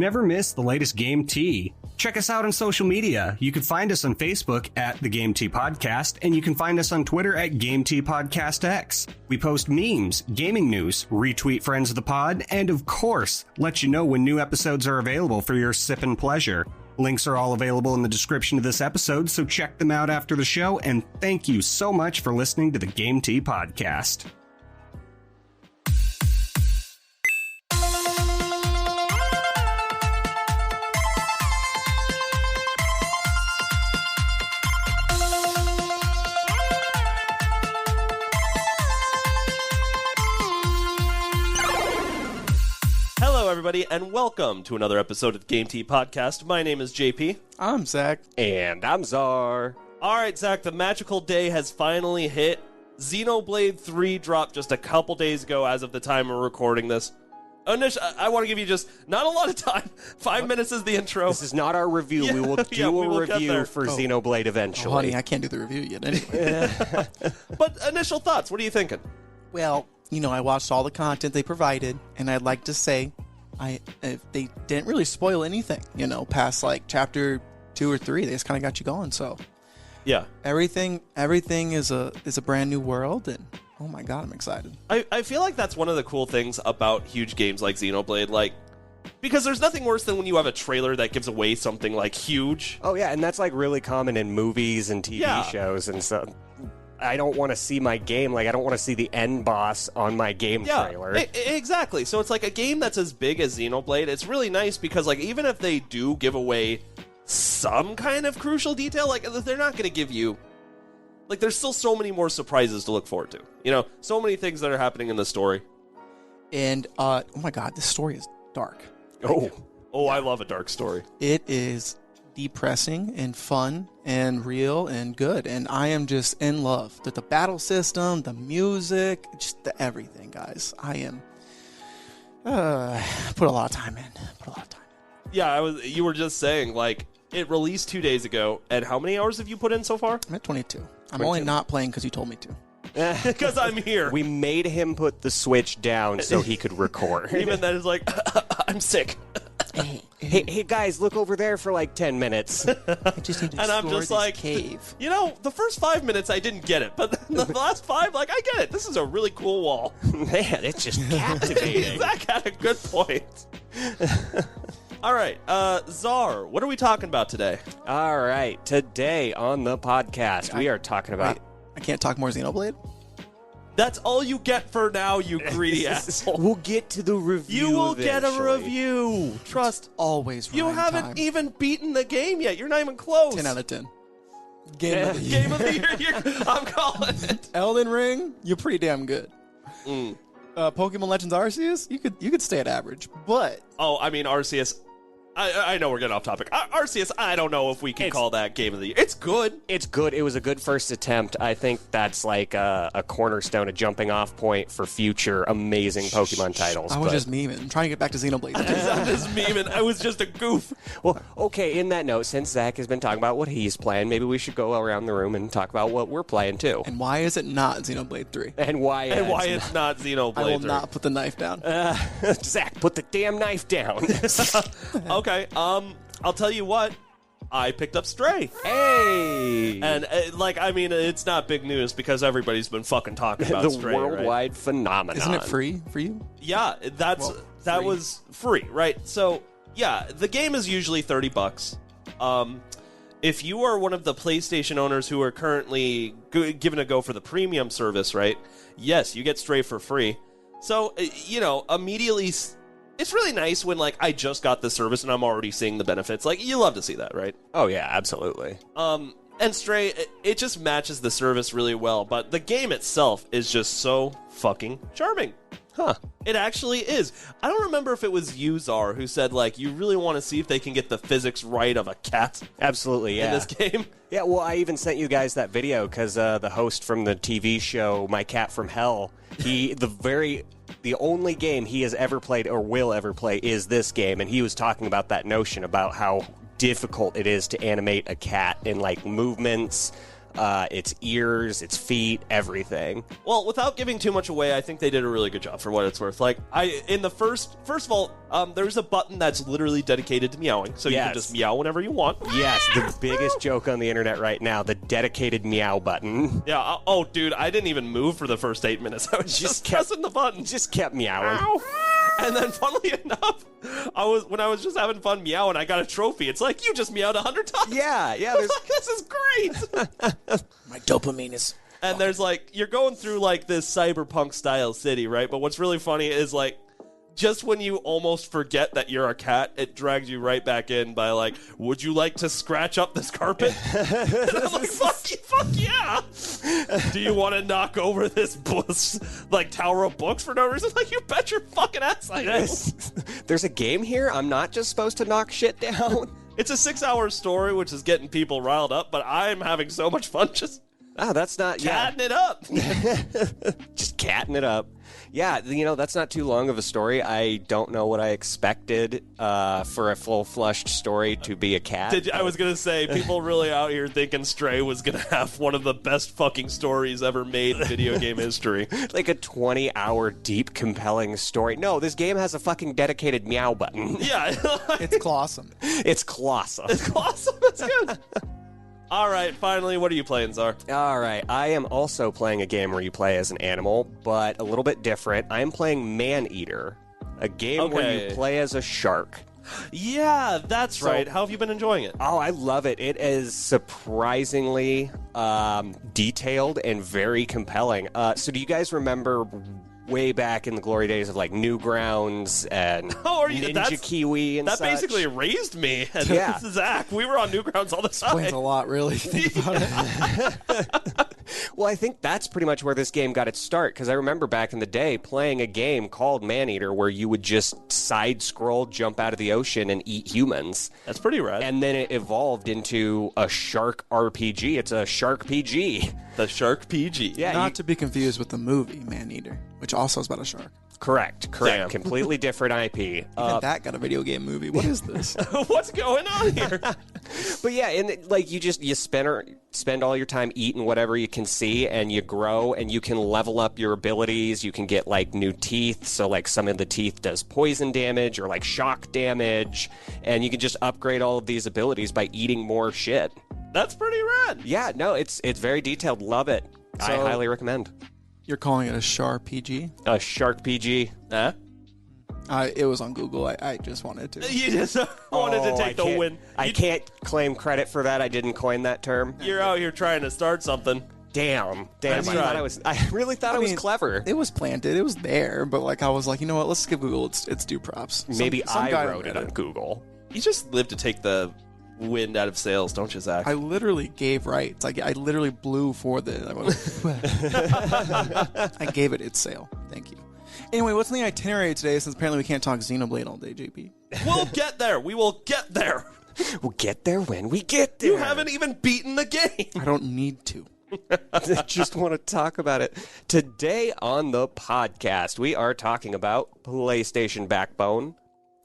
Never miss the latest Game Tea. Check us out on social media. You can find us on Facebook at The Game Tea Podcast, and you can find us on Twitter at Game Tea Podcast X. We post memes, gaming news, retweet friends of the pod, and of course, let you know when new episodes are available for your sippin' pleasure. Links are all available in the description of this episode, so check them out after the show, and thank you so much for listening to the Game Tea Podcast. Everybody, and welcome to another episode of the Game Tea Podcast. My name is JP. I'm Zach. And I'm Czar. Alright, Zach, the magical day has finally hit. Xenoblade 3 dropped just a couple days ago as of the time we're recording this. Anish, I want to give you just not a lot of time. 5 minutes is the intro. This is not our review. Yeah, we will do we will a review for Xenoblade eventually. Oh, honey, I can't do the review yet anyway. But initial thoughts, what are you thinking? Well, you know, I watched all the content they provided, and I'd like to say they didn't really spoil anything, you know, past like chapter 2 or 3. They just kind of got you going. So yeah, everything is a brand new world, and oh my god, I'm excited. I feel like that's one of the cool things about huge games like Xenoblade, like, because there's nothing worse than when you have a trailer that gives away something like huge. Oh yeah, and that's like really common in movies and TV shows and stuff. I don't want to see my game, like I don't want to see the end boss on my game trailer. Exactly. So it's like a game that's as big as Xenoblade. It's really nice because like even if they do give away some kind of crucial detail, like they're not going to give you, like there's still so many more surprises to look forward to. You know, so many things that are happening in the story. And oh my god, this story is dark. I love a dark story. It is depressing and fun and real and good, and I am just in love with the battle system, the music, just everything, guys. I am put a lot of time in. Yeah, you were just saying, like, it released 2 days ago, and how many hours have you put in so far? I'm at 22. I'm only not playing because you told me to. Because I'm here. We made him put the Switch down so he could record. Even then, it's like, I'm sick. Hey guys, look over there for like 10 minutes. I just need to and I'm just this like, cave. You know, the first 5 minutes I didn't get it, but the last 5, like, I get it. This is a really cool wall. Man, it's just captivating. Zach had a good point. All right, Czar, what are we talking about today? All right, today on the podcast, we are talking about... Wait, I can't talk more Xenoblade? That's all you get for now, you greedy asshole. We'll get to the review. You will eventually. get a review. Trust. It's always You haven't even beaten the game yet. You're not even close. 10 out of 10. Game of the year. Game of the year. I'm calling it. Elden Ring, you're pretty damn good. Pokemon Legends Arceus, you could stay at average, but Oh, I mean Arceus. I know we're getting off topic. Arceus, I don't know if we can call that game of the year. It's good. It's good. It was a good first attempt. I think that's like a cornerstone, a jumping off point for future amazing Pokemon titles. I was just memeing. I'm trying to get back to Xenoblade. I'm just memeing. I was just a goof. Well, okay, in that note, since Zach has been talking about what he's playing, maybe we should go around the room and talk about what we're playing too. And why is it not Xenoblade 3? And why it's not Xenoblade 3. I will not put the knife down. Zach, put the damn knife down. Okay, I'll tell you what. I picked up Stray. Hey! And, it's not big news because everybody's been fucking talking about the Stray, worldwide phenomenon. Isn't it free for you? Yeah, that was free, right? So, yeah, the game is usually $30. If you are one of the PlayStation owners who are currently given a go for the premium service, right? Yes, you get Stray for free. So, immediately... It's really nice when, like, I just got the service and I'm already seeing the benefits. Like, you love to see that, right? Oh, yeah, absolutely. And Stray, it just matches the service really well, but the game itself is just so fucking charming. Huh. It actually is. I don't remember if it was you, Czar, who said, like, you really want to see if they can get the physics right of a cat. Absolutely, yeah. In this game. Yeah, well, I even sent you guys that video because the host from the TV show My Cat from Hell, the only game he has ever played or will ever play is this game, and he was talking about that notion about how difficult it is to animate a cat in, like, movements, its ears, its feet, everything. Well, without giving too much away, I think they did a really good job for what it's worth. Like, first of all, there's a button that's literally dedicated to meowing, so you can just meow whenever you want. Yes, the biggest joke on the internet right now, the dedicated meow button. Yeah, oh, dude, I didn't even move for the first 8 minutes. I was just pressing the button. Just kept meowing. Ow. And then, funnily enough, when I was just having fun meowing, I got a trophy. It's like, you just meowed 100 times. Yeah. This is great. My dopamine is... And there's like, you're going through like this cyberpunk style city, right? But what's really funny is like, just when you almost forget that you're a cat, it drags you right back in by like, would you like to scratch up this carpet? And I'm like, fuck yeah. Do you want to knock over this like tower of books for no reason? Like, you bet your fucking ass I do. There's a game here? I'm not just supposed to knock shit down? It's a 6-hour story, which is getting people riled up, but I'm having so much fun just that's not... catting it up. Just catting it up. Yeah, that's not too long of a story. I don't know what I expected for a full-flushed story to be a cat. I was going to say, people really out here thinking Stray was going to have one of the best fucking stories ever made in video game history. Like a 20-hour deep, compelling story. No, this game has a fucking dedicated meow button. Yeah. It's clawsome. It's clawsome. It's clawsome. That's good. All right, finally, what are you playing, Czar? All right, I am also playing a game where you play as an animal, but a little bit different. I am playing Man-Eater, a game where you play as a shark. Yeah, that's right. How have you been enjoying it? Oh, I love it. It is surprisingly detailed and very compelling. So do you guys remember way back in the glory days of like Newgrounds and Ninja Kiwi and that such? Basically raised me. And Yeah. Zach, we were on Newgrounds all the time. Explains a lot, really, if you think about it. Well, I think that's pretty much where this game got its start, because I remember back in the day playing a game called Man-Eater where you would just side-scroll, jump out of the ocean, and eat humans. That's pretty rad. And then it evolved into a shark RPG. It's a shark PG. The Shark PG. Yeah, Not to be confused with the movie Man-Eater, which also is about a shark. Correct. Damn. Completely different IP. Even that got a video game movie. What is this? What's going on here? But yeah, and like you spend all your time eating whatever you can see, and you grow, and you can level up your abilities. You can get like new teeth, so like some of the teeth does poison damage or like shock damage, and you can just upgrade all of these abilities by eating more shit. That's pretty rad. Yeah, no, it's very detailed. Love it. I highly recommend. You're calling it a Shark PG? A shark PG. Huh? It was on Google. I just wanted to. You just wanted to take the win. I can't claim credit for that. I didn't coin that term. You're out here trying to start something. Damn. That's right. I really thought it was clever. It was planted. It was there, but like I was like, you know what? Let's give Google its due props. Maybe Some I guy wrote it on Google. You just live to take the wind out of sails, don't you, Zach? I literally gave rights. I literally blew for the. I gave it its sail. Thank you. Anyway, what's in the itinerary today? Since apparently we can't talk Xenoblade all day, JP. We'll get there. We will get there. We'll get there when we get there. You haven't even beaten the game. I don't need to. I just want to talk about it. Today on the podcast, we are talking about PlayStation Backbone,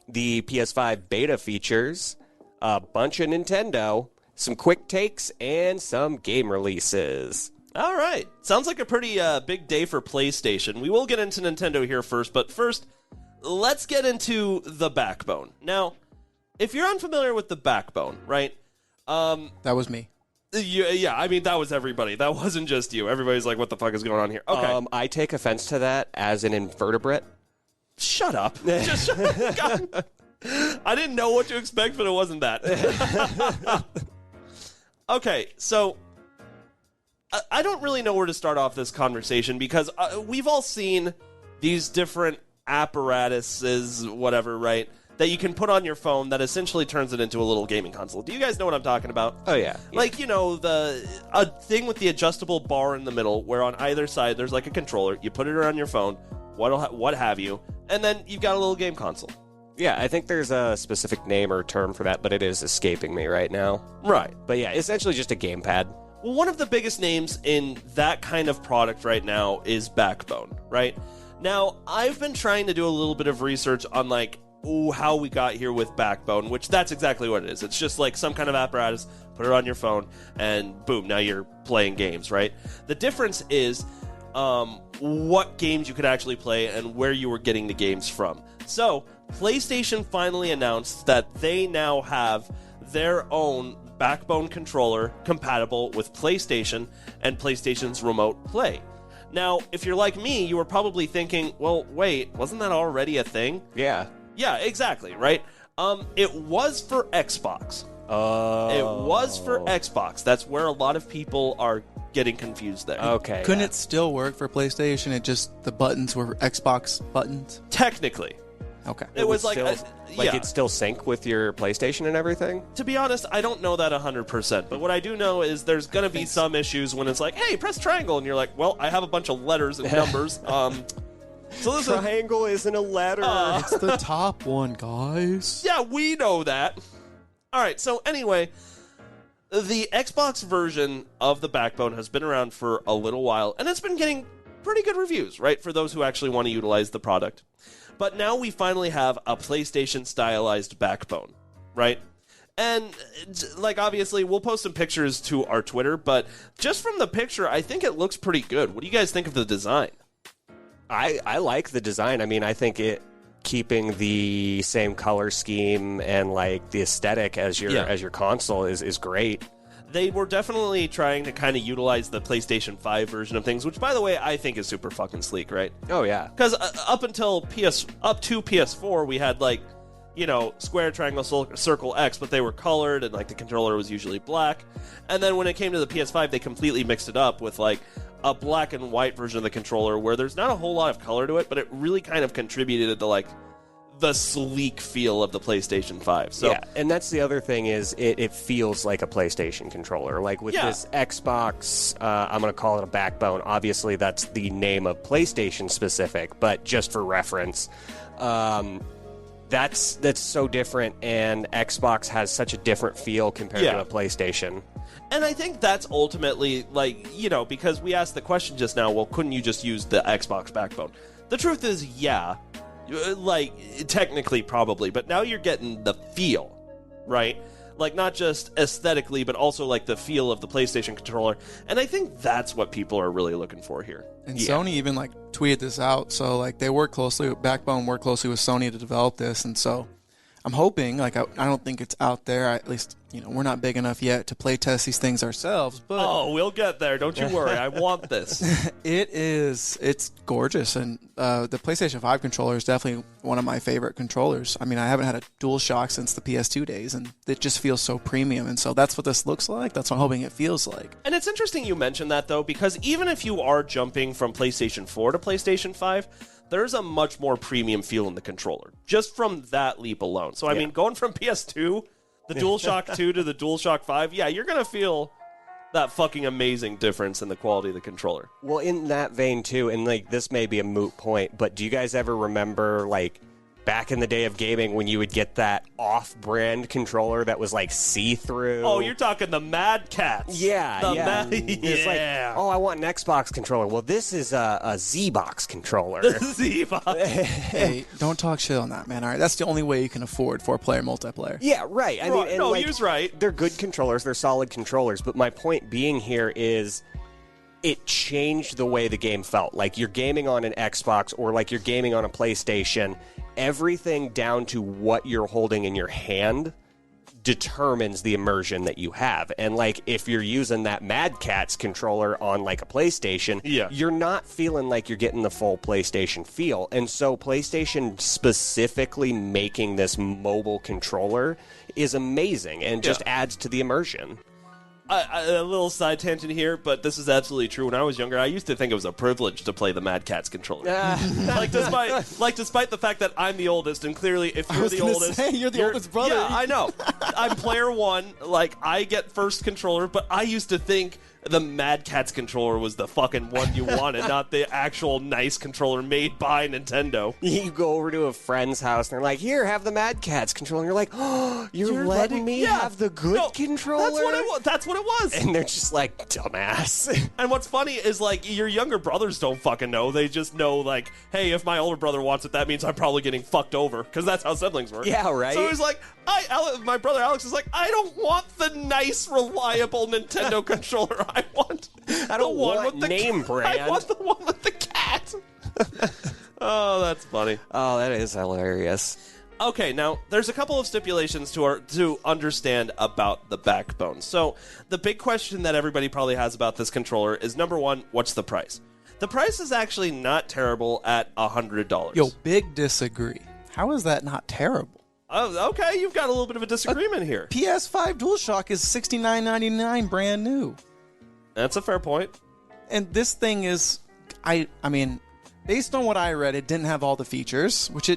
the PS5 beta features, a bunch of Nintendo, some quick takes, and some game releases. All right. Sounds like a pretty big day for PlayStation. We will get into Nintendo here first, but first, let's get into the Backbone. Now, if you're unfamiliar with the Backbone, right? That was me. Yeah, I mean, that was everybody. That wasn't just you. Everybody's like, what the fuck is going on here? Okay. I take offense to that as an invertebrate. Shut up. Just shut up. I didn't know what to expect, but it wasn't that. Okay, so I don't really know where to start off this conversation because we've all seen these different apparatuses, whatever, right, that you can put on your phone that essentially turns it into a little gaming console. Do you guys know what I'm talking about? Oh, yeah. Like, you know, a thing with the adjustable bar in the middle where on either side there's like a controller. You put it around your phone, what have you, and then you've got a little game console. Yeah, I think there's a specific name or term for that, but it is escaping me right now. Right. But yeah, essentially just a gamepad. Well, one of the biggest names in that kind of product right now is Backbone, right? Now, I've been trying to do a little bit of research on, like, how we got here with Backbone, which that's exactly what it is. It's just like some kind of apparatus, put it on your phone, and boom, now you're playing games, right? The difference is what games you could actually play and where you were getting the games from. So, PlayStation finally announced that they now have their own Backbone controller compatible with PlayStation and PlayStation's Remote Play. Now, if you're like me, you were probably thinking, well, wait, wasn't that already a thing? Yeah. Yeah, exactly, right? It was for Xbox. It was for Xbox. That's where a lot of people are getting confused there. Okay. Couldn't it still work for PlayStation? It just, the buttons were Xbox buttons? Technically. Okay. It was like... it'd still sync with your PlayStation and everything? To be honest, I don't know that 100%, but what I do know is there's going to be some issues when it's like, hey, press triangle, and you're like, well, I have a bunch of letters and numbers. So this Triangle isn't a letter. It's the top one, guys. Yeah, we know that. All right, so anyway, the Xbox version of the Backbone has been around for a little while, and it's been getting pretty good reviews, right, for those who actually want to utilize the product. But now we finally have a PlayStation-stylized Backbone, right? And, like, obviously, we'll post some pictures to our Twitter, but just from the picture, I think it looks pretty good. What do you guys think of the design? I like the design. I mean, I think it keeping the same color scheme and like the aesthetic as your console is great. They were definitely trying to kind of utilize the PlayStation 5 version of things, which, by the way, I think is super fucking sleek, right? Oh yeah. Because up to PS4, we had like, you know, square, triangle, circle, X, but they were colored, and like the controller was usually black. And then when it came to the PS5, they completely mixed it up with like a black and white version of the controller where there's not a whole lot of color to it, but it really kind of contributed to like the sleek feel of the PlayStation 5. So yeah, and that's the other thing is it feels like a PlayStation controller. Like with this Xbox, I'm going to call it a Backbone. Obviously, that's the name of PlayStation specific, but just for reference, that's so different, and Xbox has such a different feel compared to a PlayStation. And I think that's ultimately, like, you know, because we asked the question just now, well, couldn't you just use the Xbox Backbone? The truth is, yeah. Like, technically, probably. But now you're getting the feel, right? Like, not just aesthetically, but also, like, the feel of the PlayStation controller. And I think that's what people are really looking for here. And Sony even, like, tweeted this out. So, like, they work closely with Backbone, work closely with Sony to develop this. And so I'm hoping, like, I don't think it's out there. At least, you know, we're not big enough yet to play test these things ourselves. But oh, we'll get there. Don't you worry. I want this. It's gorgeous. And the PlayStation 5 controller is definitely one of my favorite controllers. I mean, I haven't had a DualShock since the PS2 days, and it just feels so premium. And so that's what this looks like. That's what I'm hoping it feels like. And it's interesting you mentioned that, though, because even if you are jumping from PlayStation 4 to PlayStation 5, there's a much more premium feel in the controller, just from that leap alone. So, I mean, going from PS2, the DualShock 2 to the DualShock 5, yeah, you're going to feel that fucking amazing difference in the quality of the controller. Well, in that vein, too, and, like, this may be a moot point, but do you guys ever remember, like, back in the day of gaming when you would get that off-brand controller that was, like, see-through? Oh, you're talking the Mad Cats. Yeah, It's like, oh, I want an Xbox controller. Well, this is a Z-Box controller. The Z-Box. Hey, don't talk shit on that, man. All right, that's the only way you can afford 4-player multiplayer. Yeah, right. I mean, and, no, like, he was right. They're good controllers. They're solid controllers. But my point being here is it changed the way the game felt. Like, you're gaming on an Xbox or, like, you're gaming on a PlayStation. Everything down to what you're holding in your hand determines the immersion that you have. And, like, if you're using that Mad Catz controller on, like, a PlayStation, you're not feeling like you're getting the full PlayStation feel. And so PlayStation specifically making this mobile controller is amazing and just adds to the immersion. A little side tangent here, but this is absolutely true. When I was younger, I used to think it was a privilege to play the Mad Catz controller. Despite the fact that I'm the oldest, and clearly, if you're the oldest, you're the oldest brother. Yeah, I know. I'm player one. Like, I get first controller, but I used to think the Mad Catz controller was the fucking one you wanted, not the actual nice controller made by Nintendo. You go over to a friend's house and they're like, "Here, have the Mad Catz controller." And you're like, "Oh, you're letting me have the good controller?" That's what it was. And they're just like, "Dumbass." And what's funny is, like, your younger brothers don't fucking know. They just know, like, hey, if my older brother wants it, that means I'm probably getting fucked over, because that's how siblings work. Yeah, right. So he's like, my brother Alex is like, I don't want the nice, reliable Nintendo controller. I don't want name brand. I want the one with the cat. Oh, that's funny. Oh, that is hilarious. Okay, now there's a couple of stipulations to understand about the backbone. So the big question that everybody probably has about this controller is, number one, what's the price? The price is actually not terrible at $100. Yo, big disagree. How is that not terrible? Oh, okay, you've got a little bit of a disagreement here. PS5 DualShock is $69.99 brand new. That's a fair point. And this thing is, I mean, based on what I read, it didn't have all the features, which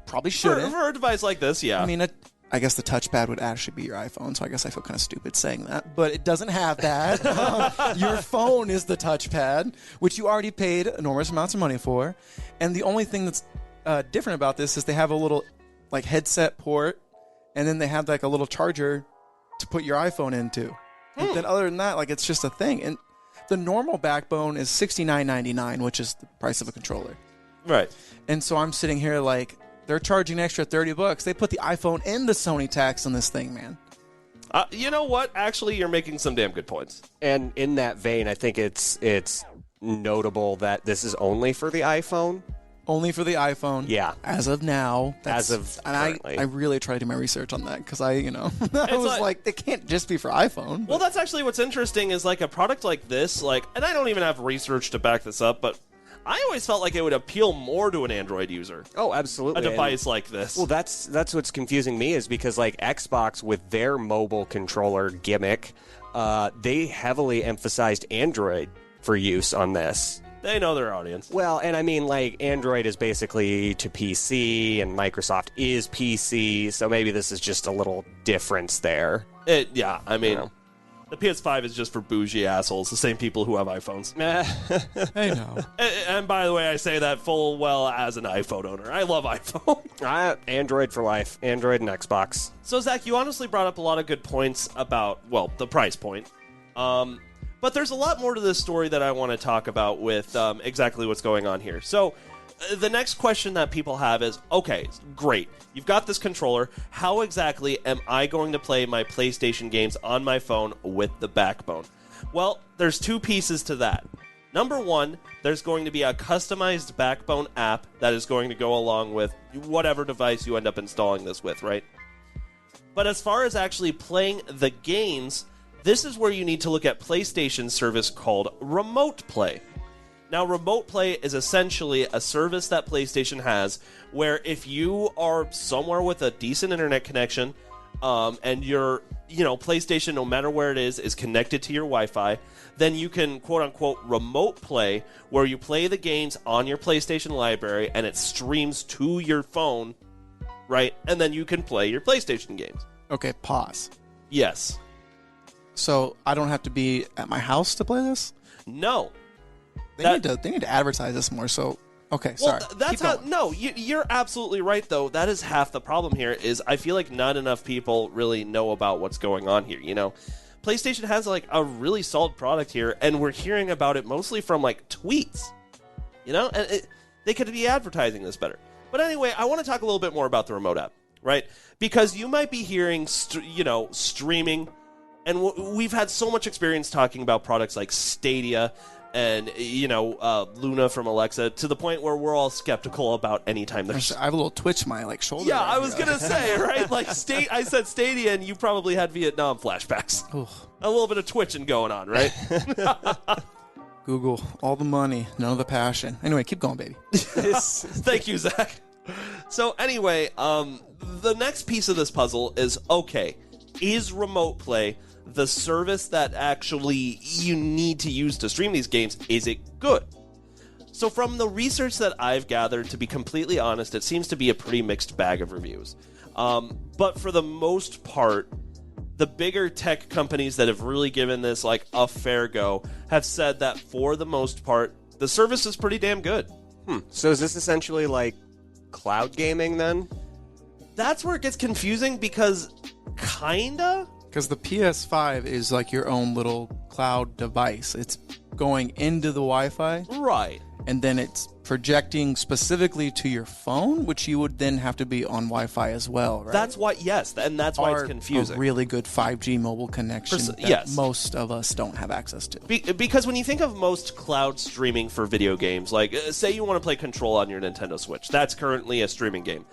probably shouldn't. For a device like this, yeah. I mean, I guess the touchpad would actually be your iPhone, so I guess I feel kind of stupid saying that. But it doesn't have that. Your phone is the touchpad, which you already paid enormous amounts of money for. And the only thing that's different about this is they have a little like headset port, and then they have like a little charger to put your iPhone into. But then other than that, like, it's just a thing. And the normal backbone is $69.99, which is the price of a controller. Right. And so I'm sitting here like, they're charging an extra $30. They put the iPhone and the Sony tax on this thing, man. You know what? Actually, you're making some damn good points. And in that vein, I think it's notable that this is only for the iPhone. Only for the iPhone. Yeah. As of now. And I really tried to do my research on that because I was like, they can't just be for iPhone. Well, that's actually what's interesting is, like, a product like this, like, and I don't even have research to back this up, but I always felt like it would appeal more to an Android user. Oh, absolutely. A device like this. Well, that's what's confusing me is because, like, Xbox with their mobile controller gimmick, they heavily emphasized Android for use on this. They know their audience. Well, and I mean, like, Android is basically to PC, and Microsoft is PC, so maybe this is just a little difference there. Yeah, I mean, the PS5 is just for bougie assholes, the same people who have iPhones. I know. And by the way, I say that full well as an iPhone owner. I love iPhone. Android for life. Android and Xbox. So, Zach, you honestly brought up a lot of good points about, well, the price point. But there's a lot more to this story that I want to talk about with exactly what's going on here. So the next question that people have is, okay, great. You've got this controller. How exactly am I going to play my PlayStation games on my phone with the backbone? Well, there's two pieces to that. Number one, there's going to be a customized backbone app that is going to go along with whatever device you end up installing this with, right? But as far as actually playing the games, this is where you need to look at PlayStation's service called Remote Play. Now, Remote Play is essentially a service that PlayStation has where if you are somewhere with a decent internet connection and your PlayStation, no matter where it is connected to your Wi-Fi, then you can, quote-unquote, remote play, where you play the games on your PlayStation library and it streams to your phone, right? And then you can play your PlayStation games. Okay, pause. Yes. So I don't have to be at my house to play this? No. They need to advertise this more. So okay, well, sorry. That's how. No, you're absolutely right. Though that is half the problem here. Is I feel like not enough people really know about what's going on here. PlayStation has like a really solid product here, and we're hearing about it mostly from like tweets. And they could be advertising this better. But anyway, I want to talk a little bit more about the remote app, right? Because you might be hearing, streaming. And we've had so much experience talking about products like Stadia and, Luna from Alexa to the point where we're all skeptical about any time there's... I have a little twitch in my, shoulder. Yeah, I was going to say, right? I said Stadia and you probably had Vietnam flashbacks. Oof. A little bit of twitching going on, right? Google, all the money, none of the passion. Anyway, keep going, baby. Thank you, Zach. So anyway, the next piece of this puzzle is, okay, is Remote Play the service that actually you need to use to stream these games? Is it good? So from the research that I've gathered, to be completely honest, it seems to be a pretty mixed bag of reviews. But for the most part, the bigger tech companies that have really given this like a fair go have said that for the most part, the service is pretty damn good. So is this essentially like cloud gaming then? That's where it gets confusing because kinda. Because the PS5 is like your own little cloud device. It's going into the Wi-Fi, Right. and then it's projecting specifically to your phone, which you would then have to be on Wi-Fi as well, right? That's why, yes, and that's why it's Or confusing. a really good 5G mobile connection that yes. most of us don't have access to. Because when you think of most cloud streaming for video games, like say you want to play Control on your Nintendo Switch, that's currently a streaming game.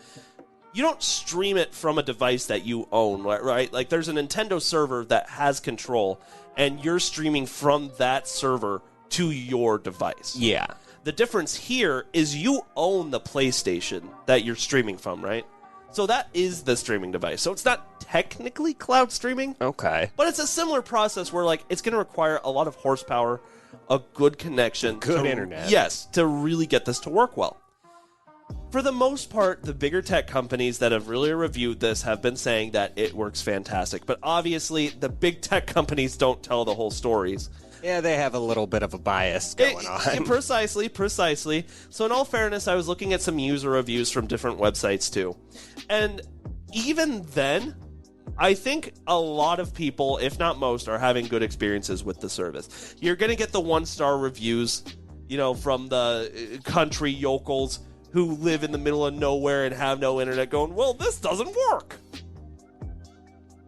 You don't stream it from a device that you own, right? Like there's a Nintendo server that has Control, and you're streaming from that server to your device. Yeah. The difference here is you own the PlayStation that you're streaming from, right? So that is the streaming device. So it's not technically cloud streaming. Okay. But it's a similar process where like it's going to require a lot of horsepower, a good connection, Good internet. Yes, to really get this to work well. For the most part, the bigger tech companies that have really reviewed this have been saying that it works fantastic. But obviously, the big tech companies don't tell the whole stories. Yeah, they have a little bit of a bias going on. Precisely. So in all fairness, I was looking at some user reviews from different websites too. And even then, I think a lot of people, if not most, are having good experiences with the service. You're going to get the 1-star reviews, from the country yokels who live in the middle of nowhere and have no internet going, well, this doesn't work.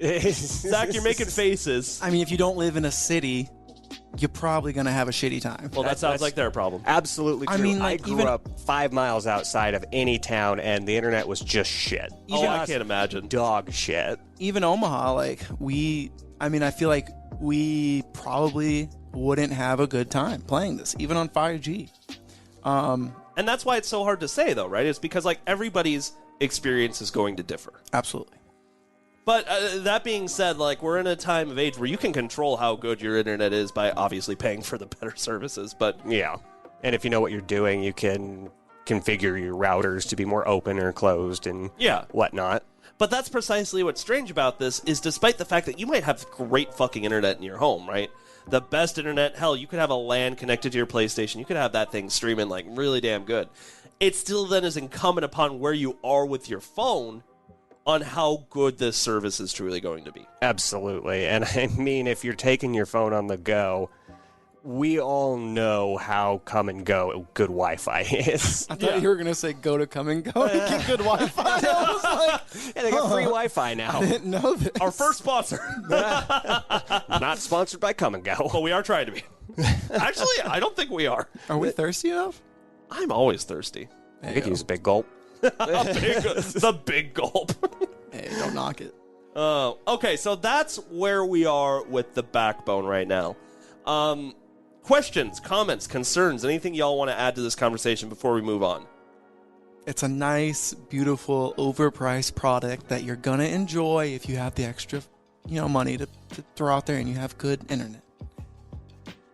Zach, you're making faces. I mean, if you don't live in a city, you're probably going to have a shitty time. Well, that sounds like their problem. Absolutely true. I mean, I like, grew even- up 5 miles outside of any town, and the internet was just shit. I can't imagine. Dog shit. Even Omaha, I feel like we probably wouldn't have a good time playing this, even on 5G. And that's why it's so hard to say, though, right? It's because, like, everybody's experience is going to differ. Absolutely. But that being said, like, we're in a time of age where you can control how good your internet is by obviously paying for the better services. But Yeah. And if you know what you're doing, you can configure your routers to be more open or closed and Yeah. whatnot. But that's precisely what's strange about this is despite the fact that you might have great fucking internet in your home, right? The best internet, hell, you could have a LAN connected to your PlayStation. You could have that thing streaming like really damn good. It still then is incumbent upon where you are with your phone on how good this service is truly going to be. Absolutely. And I mean, if you're taking your phone on the go, we all know how come and go good Wi-Fi is. I thought you were going to say go to come and go and get good Wi-Fi. I was like, Yeah, they got free Wi-Fi now. I didn't know this. Our first sponsor. Not sponsored by Come and Go. But we are trying to be. Actually, I don't think we are. Are we thirsty enough? I'm always thirsty. I could use a big gulp. The big gulp. Hey, don't knock it. Okay, so that's where we are with the backbone right now. Questions, comments, concerns, anything y'all want to add to this conversation before we move on? It's a nice, beautiful, overpriced product that you're going to enjoy if you have the extra, money to throw out there and you have good internet.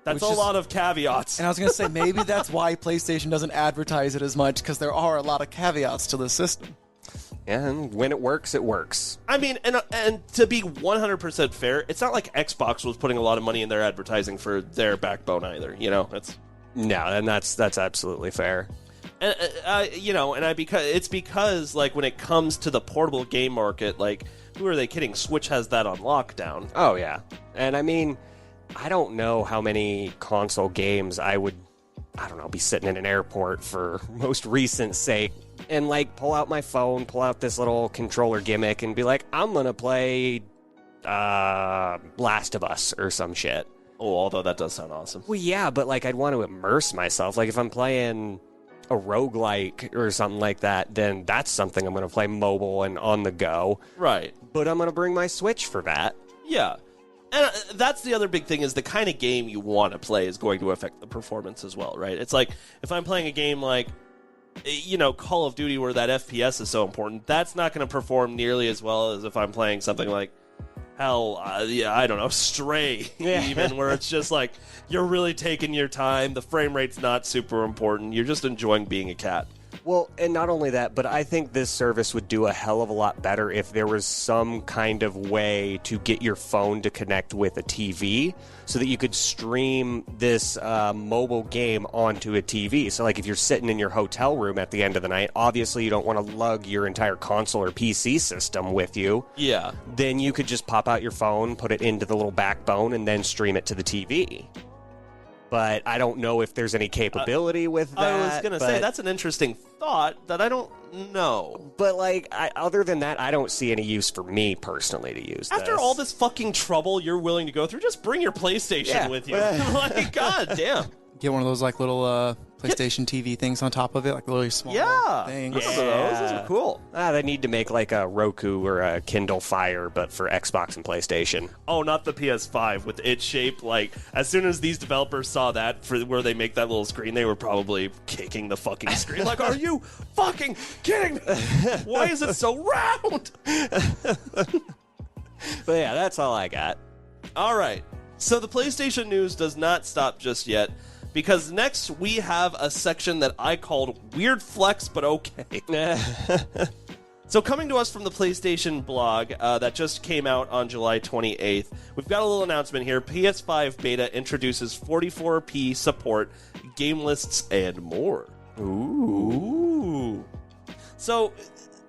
That's Which a is- lot of caveats. And I was going to say, maybe that's why PlayStation doesn't advertise it as much, because there are a lot of caveats to the system. And when it works, it works. I mean, and to be 100% fair, it's not like Xbox was putting a lot of money in their advertising for their backbone either. It's No, and that's absolutely fair. and it's because like when it comes to the portable game market, like who are they kidding? Switch has that on lockdown. Oh, yeah. And I mean, I don't know how many console games I would, be sitting in an airport for most recent sake and pull out my phone, pull out this little controller gimmick and be like, I'm going to play Last of Us or some shit. Oh, although that does sound awesome. Well, yeah, but I'd want to immerse myself. If I'm playing a roguelike or something like that, then that's something I'm going to play mobile and on the go. Right. But I'm going to bring my Switch for that. Yeah. And that's the other big thing is the kind of game you want to play is going to affect the performance as well, right? It's like if I'm playing a game like, Call of Duty where that FPS is so important, that's not going to perform nearly as well as if I'm playing something like, I don't know, Stray, even, where it's just like you're really taking your time. The frame rate's not super important. You're just enjoying being a cat. Well, and not only that, but I think this service would do a hell of a lot better if there was some kind of way to get your phone to connect with a TV so that you could stream this mobile game onto a TV. So, like, if you're sitting in your hotel room at the end of the night, obviously you don't want to lug your entire console or PC system with you. Yeah. Then you could just pop out your phone, put it into the little backbone, and then stream it to the TV. But I don't know if there's any capability with that. I was going to say, that's an interesting thought that I don't know. But, like, other than that, I don't see any use for me personally to use After all this fucking trouble you're willing to go through, just bring your PlayStation with you. Like, god damn. Get one of those like little PlayStation TV things on top of it, like really small things. Those are cool. They need to make like a Roku or a Kindle Fire, but for Xbox and PlayStation. Oh, not the PS5 with its shape. Like, as soon as these developers saw that, for where they make that little screen, they were probably kicking the fucking screen. Like, are you fucking kidding me? Why is it so round? But yeah, that's all I got. All right. So the PlayStation news does not stop just yet, because next we have a section that I called Weird Flex But Okay. So coming to us from the PlayStation blog that just came out on July 28th, we've got a little announcement here. PS5 beta introduces 44p support, game lists, and more. Ooh. So,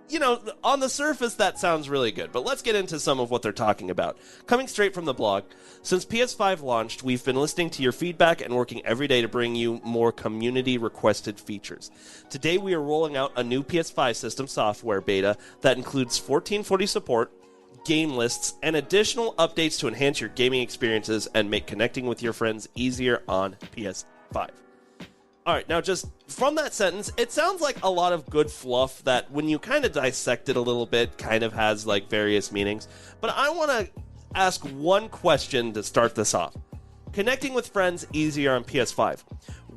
you know, on the surface, that sounds really good, but let's get into some of what they're talking about. Coming straight from the blog, since PS5 launched, we've been listening to your feedback and working every day to bring you more community-requested features. Today, we are rolling out a new PS5 system software beta that includes 1440 support, game lists, and additional updates to enhance your gaming experiences and make connecting with your friends easier on PS5. All right, now just from that sentence, it sounds like a lot of good fluff that when you kind of dissect it a little bit kind of has like various meanings. But I want to ask one question to start this off. Connecting with friends easier on PS5.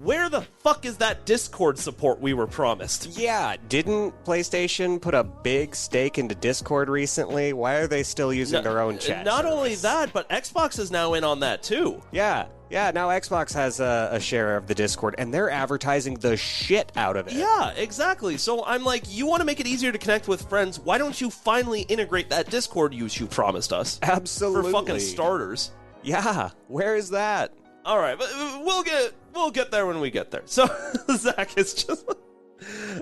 Where the fuck is that Discord support we were promised? Yeah, didn't PlayStation put a big stake into Discord recently? Why are they still using their own chat Not service? only that, but Xbox is now in on that too. Yeah, now Xbox has a share of the Discord, and they're advertising the shit out of it. Yeah, exactly. So I'm like, you want to make it easier to connect with friends, why don't you finally integrate that Discord use you promised us? Absolutely. For fucking starters. Yeah, where is that? All right, but we'll get there when we get there. So Zach is just...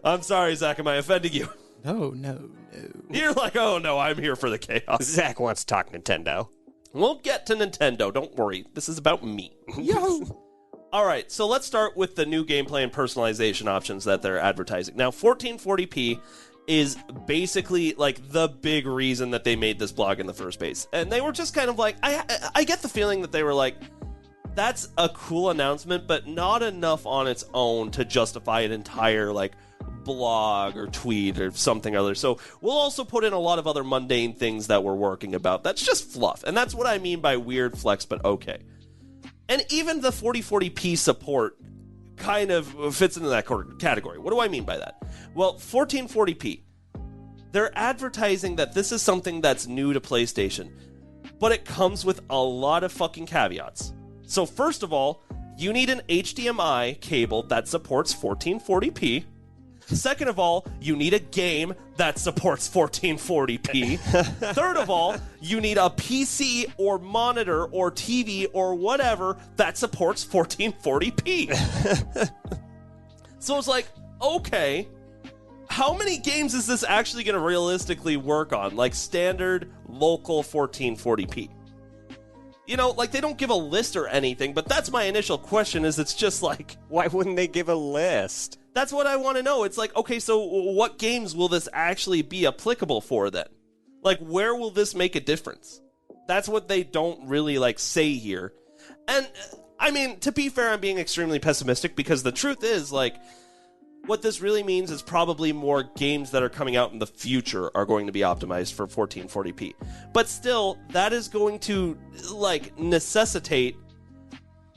I'm sorry, Zach, am I offending you? No. You're like, oh no, I'm here for the chaos. Zach wants to talk Nintendo. We'll get to Nintendo, don't worry. This is about me. Yo! All right, so let's start with the new gameplay and personalization options that they're advertising. Now, 1440p is basically like the big reason that they made this blog in the first place. And they were just kind of like, I get the feeling that they were like, that's a cool announcement, but not enough on its own to justify an entire like blog or tweet or something other. So we'll also put in a lot of other mundane things that we're working about. That's just fluff. And that's what I mean by weird flex, but okay. And even the 4040p support kind of fits into that category. What do I mean by that? Well, 1440p. They're advertising that this is something that's new to PlayStation, but it comes with a lot of fucking caveats. So first of all, you need an HDMI cable that supports 1440p. Second of all, you need a game that supports 1440p. Third of all, you need a PC or monitor or TV or whatever that supports 1440p. So it's like, okay, how many games is this actually going to realistically work on? Like standard, local 1440p. You know, like they don't give a list or anything, but that's my initial question is it's just like... Why wouldn't they give a list? That's what I want to know. It's like, okay, so what games will this actually be applicable for then? Like, where will this make a difference? That's what they don't really, like, say here. And, I mean, to be fair, I'm being extremely pessimistic because the truth is, like, what this really means is probably more games that are coming out in the future are going to be optimized for 1440p. But still, that is going to, like, necessitate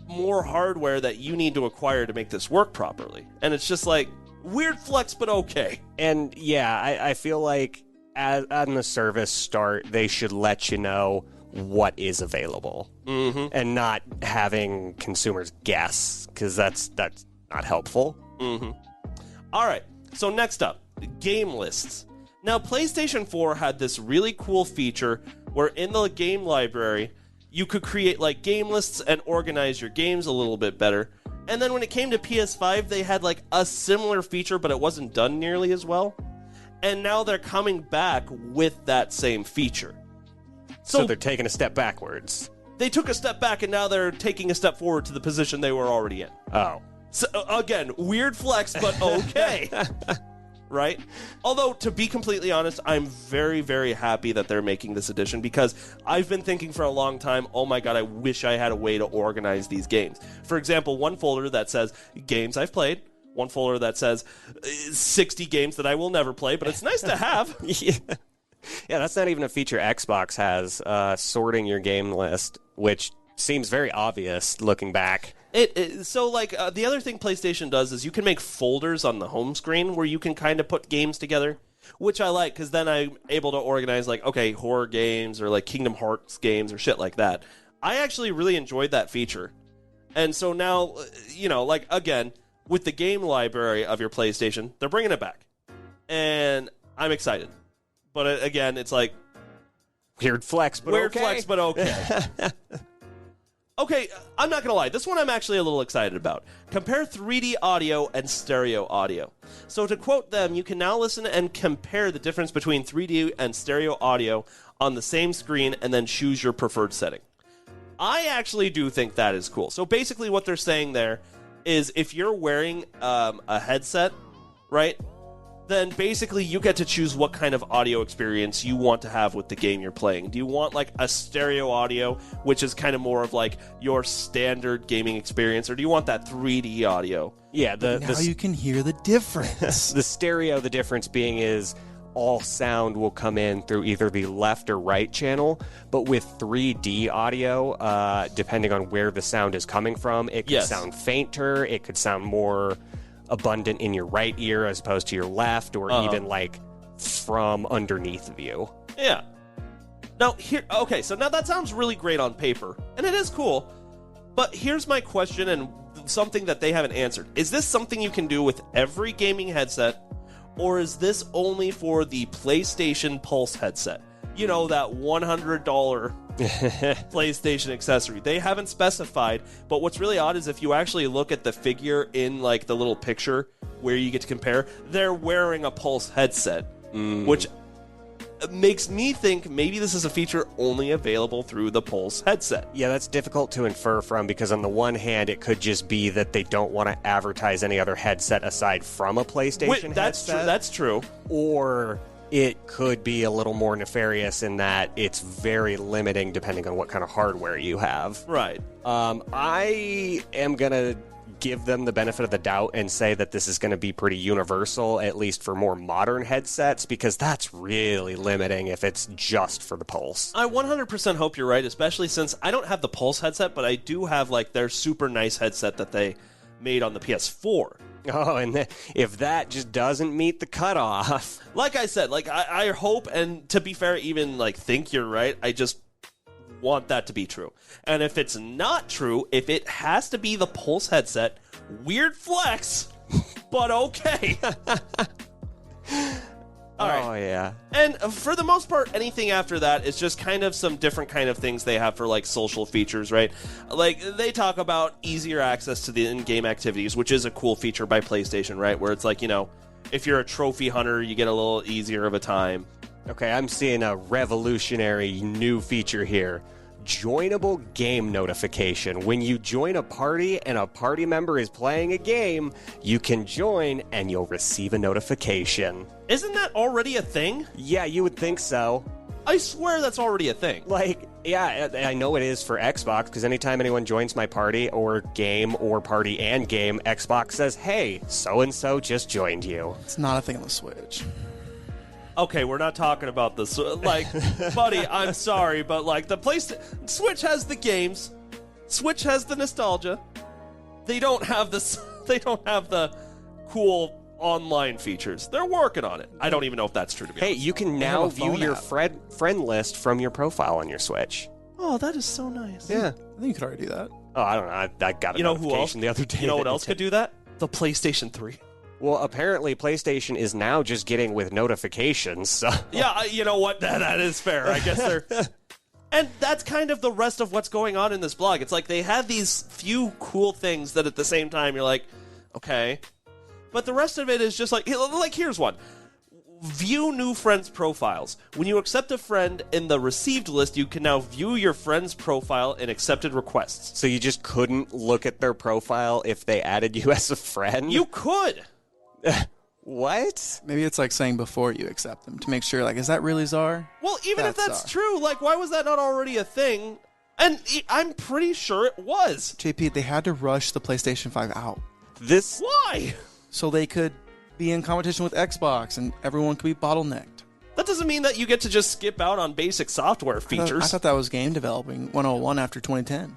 more hardware that you need to acquire to make this work properly. And it's just like, weird flex, but okay. And yeah, I feel like on the service start, they should let you know what is available. Mm-hmm. And not having consumers guess, because that's not helpful. Mm-hmm. All right. So next up, game lists. Now, PlayStation 4 had this really cool feature where in the game library, you could create like game lists and organize your games a little bit better. And then when it came to PS5, they had like a similar feature, but it wasn't done nearly as well. And now they're coming back with that same feature. So they're taking a step backwards. They took a step back, and now they're taking a step forward to the position they were already in. Oh. So, again, weird flex, but okay. Right? Although, to be completely honest, I'm very, very happy that they're making this edition because I've been thinking for a long time, oh my god, I wish I had a way to organize these games. For example, one folder that says games I've played, one folder that says 60 games that I will never play, but it's nice to have. Yeah, that's not even a feature Xbox has, sorting your game list, which seems very obvious looking back. The other thing PlayStation does is you can make folders on the home screen where you can kind of put games together, which I like because then I'm able to organize like, okay, horror games or like Kingdom Hearts games or shit like that. I actually really enjoyed that feature. And so now, like, again, with the game library of your PlayStation, they're bringing it back. And I'm excited. But again, it's like... Weird flex, but okay. Okay, I'm not going to lie. This one I'm actually a little excited about. Compare 3D audio and stereo audio. So to quote them, you can now listen and compare the difference between 3D and stereo audio on the same screen and then choose your preferred setting. I actually do think that is cool. So basically what they're saying there is if you're wearing a headset, right, then basically you get to choose what kind of audio experience you want to have with the game you're playing. Do you want like a stereo audio, which is kind of more of like your standard gaming experience, or do you want that 3D audio? Yeah, now you can hear the difference. The stereo, the difference being is all sound will come in through either the left or right channel, but with 3D audio, depending on where the sound is coming from, it could sound fainter, it could sound more abundant in your right ear as opposed to your left, or even like from underneath of you. Yeah. Now so now that sounds really great on paper, and it is cool, but here's my question and something that they haven't answered. Is this something you can do with every gaming headset, or is this only for the PlayStation Pulse headset? You know, that $100 PlayStation accessory. They haven't specified, but what's really odd is if you actually look at the figure in like the little picture where you get to compare, they're wearing a Pulse headset, which makes me think maybe this is a feature only available through the Pulse headset. Yeah, that's difficult to infer from, because on the one hand, it could just be that they don't want to advertise any other headset aside from a PlayStation headset. That's true. Or it could be a little more nefarious in that it's very limiting depending on what kind of hardware you have. Right. I am going to give them the benefit of the doubt and say that this is going to be pretty universal, at least for more modern headsets, because that's really limiting if it's just for the Pulse. I 100% hope you're right, especially since I don't have the Pulse headset, but I do have like their super nice headset that they made on the PS4. Oh, and if that just doesn't meet the cutoff. Like I said, like I hope, and to be fair, even like think you're right, I just want that to be true. And if it's not true, if it has to be the Pulse headset, weird flex, but okay. All right. Oh, yeah. And for the most part, anything after that is just kind of some different kind of things they have for, like, social features, right? Like, they talk about easier access to the in-game activities, which is a cool feature by PlayStation, right? Where it's like, you know, if you're a trophy hunter, you get a little easier of a time. Okay, I'm seeing a revolutionary new feature here. Joinable game notification. When you join a party and a party member is playing a game, you can join and you'll receive a notification. Isn't that already a thing? Yeah, you would think so. I swear that's already a thing. Like, yeah, I know it is for Xbox, because anytime anyone joins my party or game or party and game, Xbox says, hey, so-and-so just joined you. It's not a thing on the Switch. Okay, we're not talking about this. Like, buddy, I'm sorry, but like Switch has the games, Switch has the nostalgia. They don't have this. They don't have the cool online features. They're working on it. I don't even know if that's true to be honest. Hey, you can now view your friend list from your profile on your Switch. Oh, that is so nice. Yeah, I think you could already do that. Oh, I don't know. I got a notification the other day. You know what else could do that? The PlayStation 3. Well, apparently PlayStation is now just getting with notifications. So. Yeah, you know what? That is fair. I guess they're... And that's kind of the rest of what's going on in this blog. It's like they have these few cool things that at the same time you're like, okay. But the rest of it is just like here's one. View new friends' profiles. When you accept a friend in the received list, you can now view your friend's profile in accepted requests. So you just couldn't look at their profile if they added you as a friend? You could. What? Maybe it's like saying before you accept them to make sure, like, is that really Czar? Well, even if that's true, like, why was that not already a thing? And I'm pretty sure it was. JP, they had to rush the PlayStation 5 out. Why? So they could be in competition with Xbox and everyone could be bottlenecked. That doesn't mean that you get to just skip out on basic software features. I thought that was game developing 101 after 2010.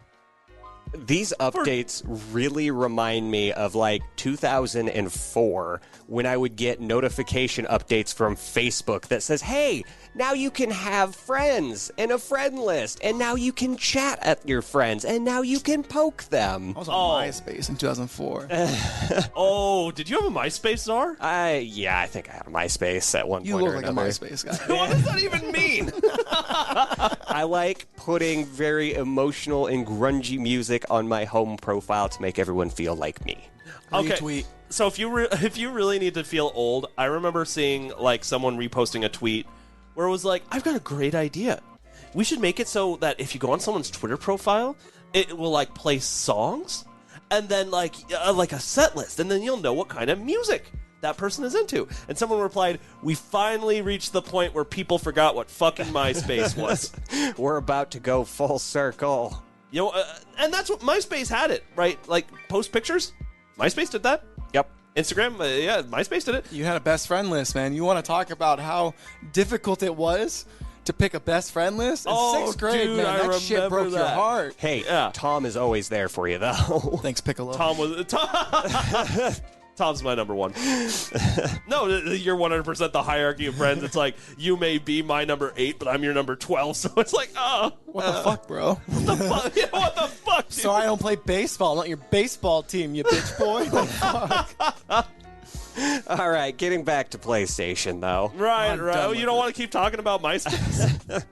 These updates really remind me of like 2004 when I would get notification updates from Facebook that says, hey, now you can have friends and a friend list, and now you can chat at your friends, and now you can poke them. I was on MySpace in 2004. Oh, did you have a MySpace, Czar? Yeah, I think I had a MySpace at one point. You look or like another. a MySpace guy. What does that even mean? I like putting very emotional and grungy music on my home profile to make everyone feel like me. Okay. Retweet. So if you really need to feel old, I remember seeing like someone reposting a tweet where it was like, I've got a great idea. We should make it so that if you go on someone's Twitter profile, it will like play songs and then like a set list, and then you'll know what kind of music that person is into. And someone replied, we finally reached the point where people forgot what fucking MySpace was. We're about to go full circle. You know, and that's what MySpace had it, right? Like post pictures. MySpace did that. Yep. Instagram, yeah, MySpace did it. You had a best friend list, man. You want to talk about how difficult it was to pick a best friend list? In 6th grade, dude, man, I that shit broke your remember that. heart. Hey, Yeah. Tom is always there for you, though. Thanks, Piccolo. Tom's my number one. No, you're 100% the hierarchy of friends. It's like, you may be my number 8, but I'm your number 12. So it's like, What the fuck, bro? what the fuck? Yeah, what the fuck, dude? So I don't play baseball. I'm not your baseball team, you bitch boy. What the fuck? All right, getting back to PlayStation, though. Right. I'm Oh, done you with don't it. want to keep talking about MySpace?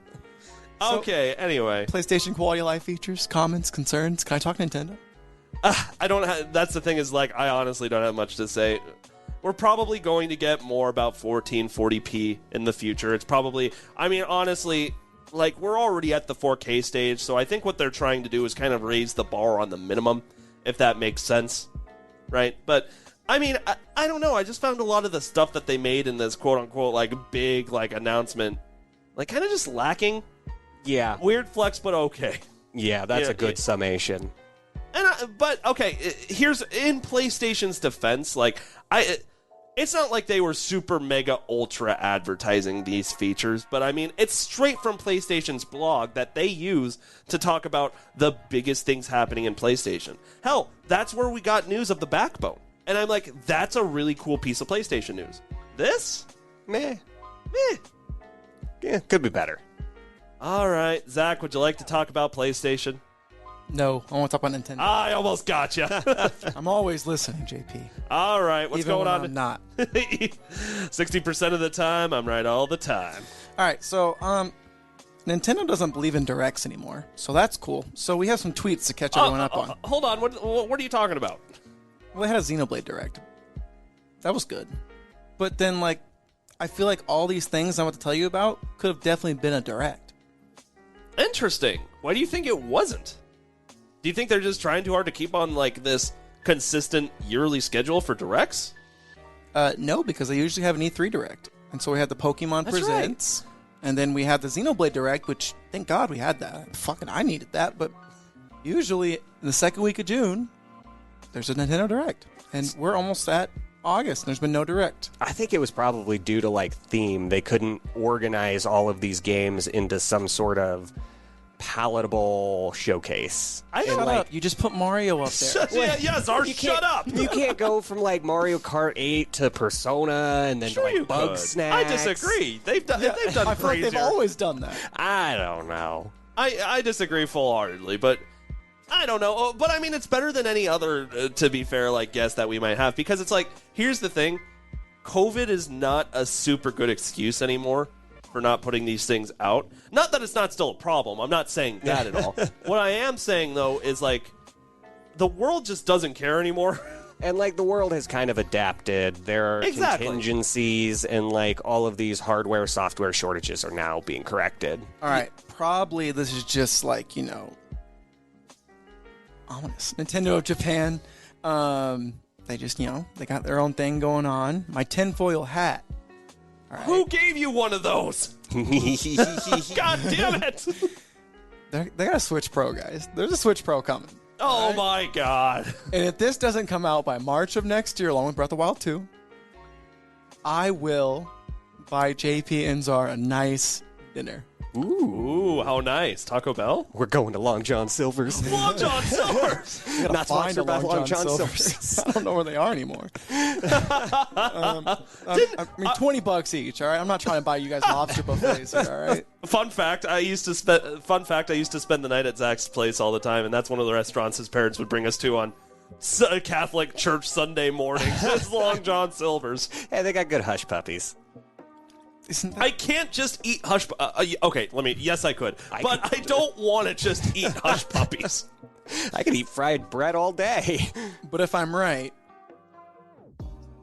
Okay, anyway. PlayStation quality of life features, comments, concerns. Can I talk Nintendo? I don't have, that's the thing is, like, I honestly don't have much to say. We're probably going to get more about 1440p in the future. It's probably, I mean, honestly, like, we're already at the 4K stage, so I think what they're trying to do is kind of raise the bar on the minimum, if that makes sense, right? But, I mean, I don't know. I just found a lot of the stuff that they made in this quote-unquote, like, big, like, announcement, like, kind of just lacking. Yeah. Weird flex, but okay. Yeah, that's Yeah, a good summation. But okay, here's in PlayStation's defense, like it's not like they were super mega ultra advertising these features, but I mean it's straight from PlayStation's blog that they use to talk about the biggest things happening in PlayStation. Hell, that's where we got news of the Backbone, and I'm like, that's a really cool piece of PlayStation news. This, Meh. Yeah, could be better. All right, Zach, would you like to talk about PlayStation? No, I want to talk about Nintendo. I almost got you. I'm always listening, JP. All right, what's Even going when on? I'm not. 60% of the time, I'm right all the time. All right, so Nintendo doesn't believe in directs anymore, so that's cool. So we have some tweets to catch everyone up on. Hold on, what are you talking about? Well, they had a Xenoblade Direct. That was good. But then, like, I feel like all these things I'm about to tell you about could have definitely been a Direct. Interesting. Why do you think it wasn't? Do you think they're just trying too hard to keep on, like, this consistent yearly schedule for directs? No, because they usually have an E3 Direct. And so we had the Pokemon That's Presents. And then we had the Xenoblade Direct, which, thank God we had that. I needed that. But usually, in the second week of June, there's a Nintendo Direct. And we're almost at August, and there's been no Direct. I think it was probably due to, like, theme. They couldn't organize all of these games into some sort of palatable showcase. Shut up. You just put Mario up there. Shut up. You can't go from, like, Mario Kart 8 to Persona and then Sure to, you like, Bug could. Snacks. I disagree. They've done I feel like crazier. they've always done that. I don't know. I disagree full-heartedly, but I don't know, but I mean, it's better than any other, to be fair, like, guess that we might have, because it's like, here's the thing, COVID is not a super good excuse anymore for not putting these things out. Not that it's not still a problem, I'm not saying that at all. What I am saying, though, is like, the world just doesn't care anymore. And, like, the world has kind of adapted. There are contingencies, and, like, all of these hardware, software shortages are now being corrected. All right, probably this is just, like, you know, ominous. Nintendo of Japan, they just, you know, they got their own thing going on. My tinfoil hat. All right. Who gave you one of those? God damn it! They got a Switch Pro, guys. There's a Switch Pro coming. Oh right? my god. And if this doesn't come out by March of next year, along with Breath of the Wild 2, I will buy JP and Czar a nice dinner. Ooh, how nice. Taco Bell? We're going to Long John Silver's. Long John Silver's! Not sponsored by Long John Silver's. I don't know where they are anymore. I mean, $20 each, all right? I'm not trying to buy you guys lobster buffets here, all right? Fun fact, I used to spend the night at Zach's place all the time, and that's one of the restaurants his parents would bring us to on Catholic church Sunday mornings. It's Long John Silver's. Hey, they got good hush puppies. I can't just eat hush. Okay, yes, I could, but I don't want to just eat hush puppies. I could eat fried bread all day. But if I'm right,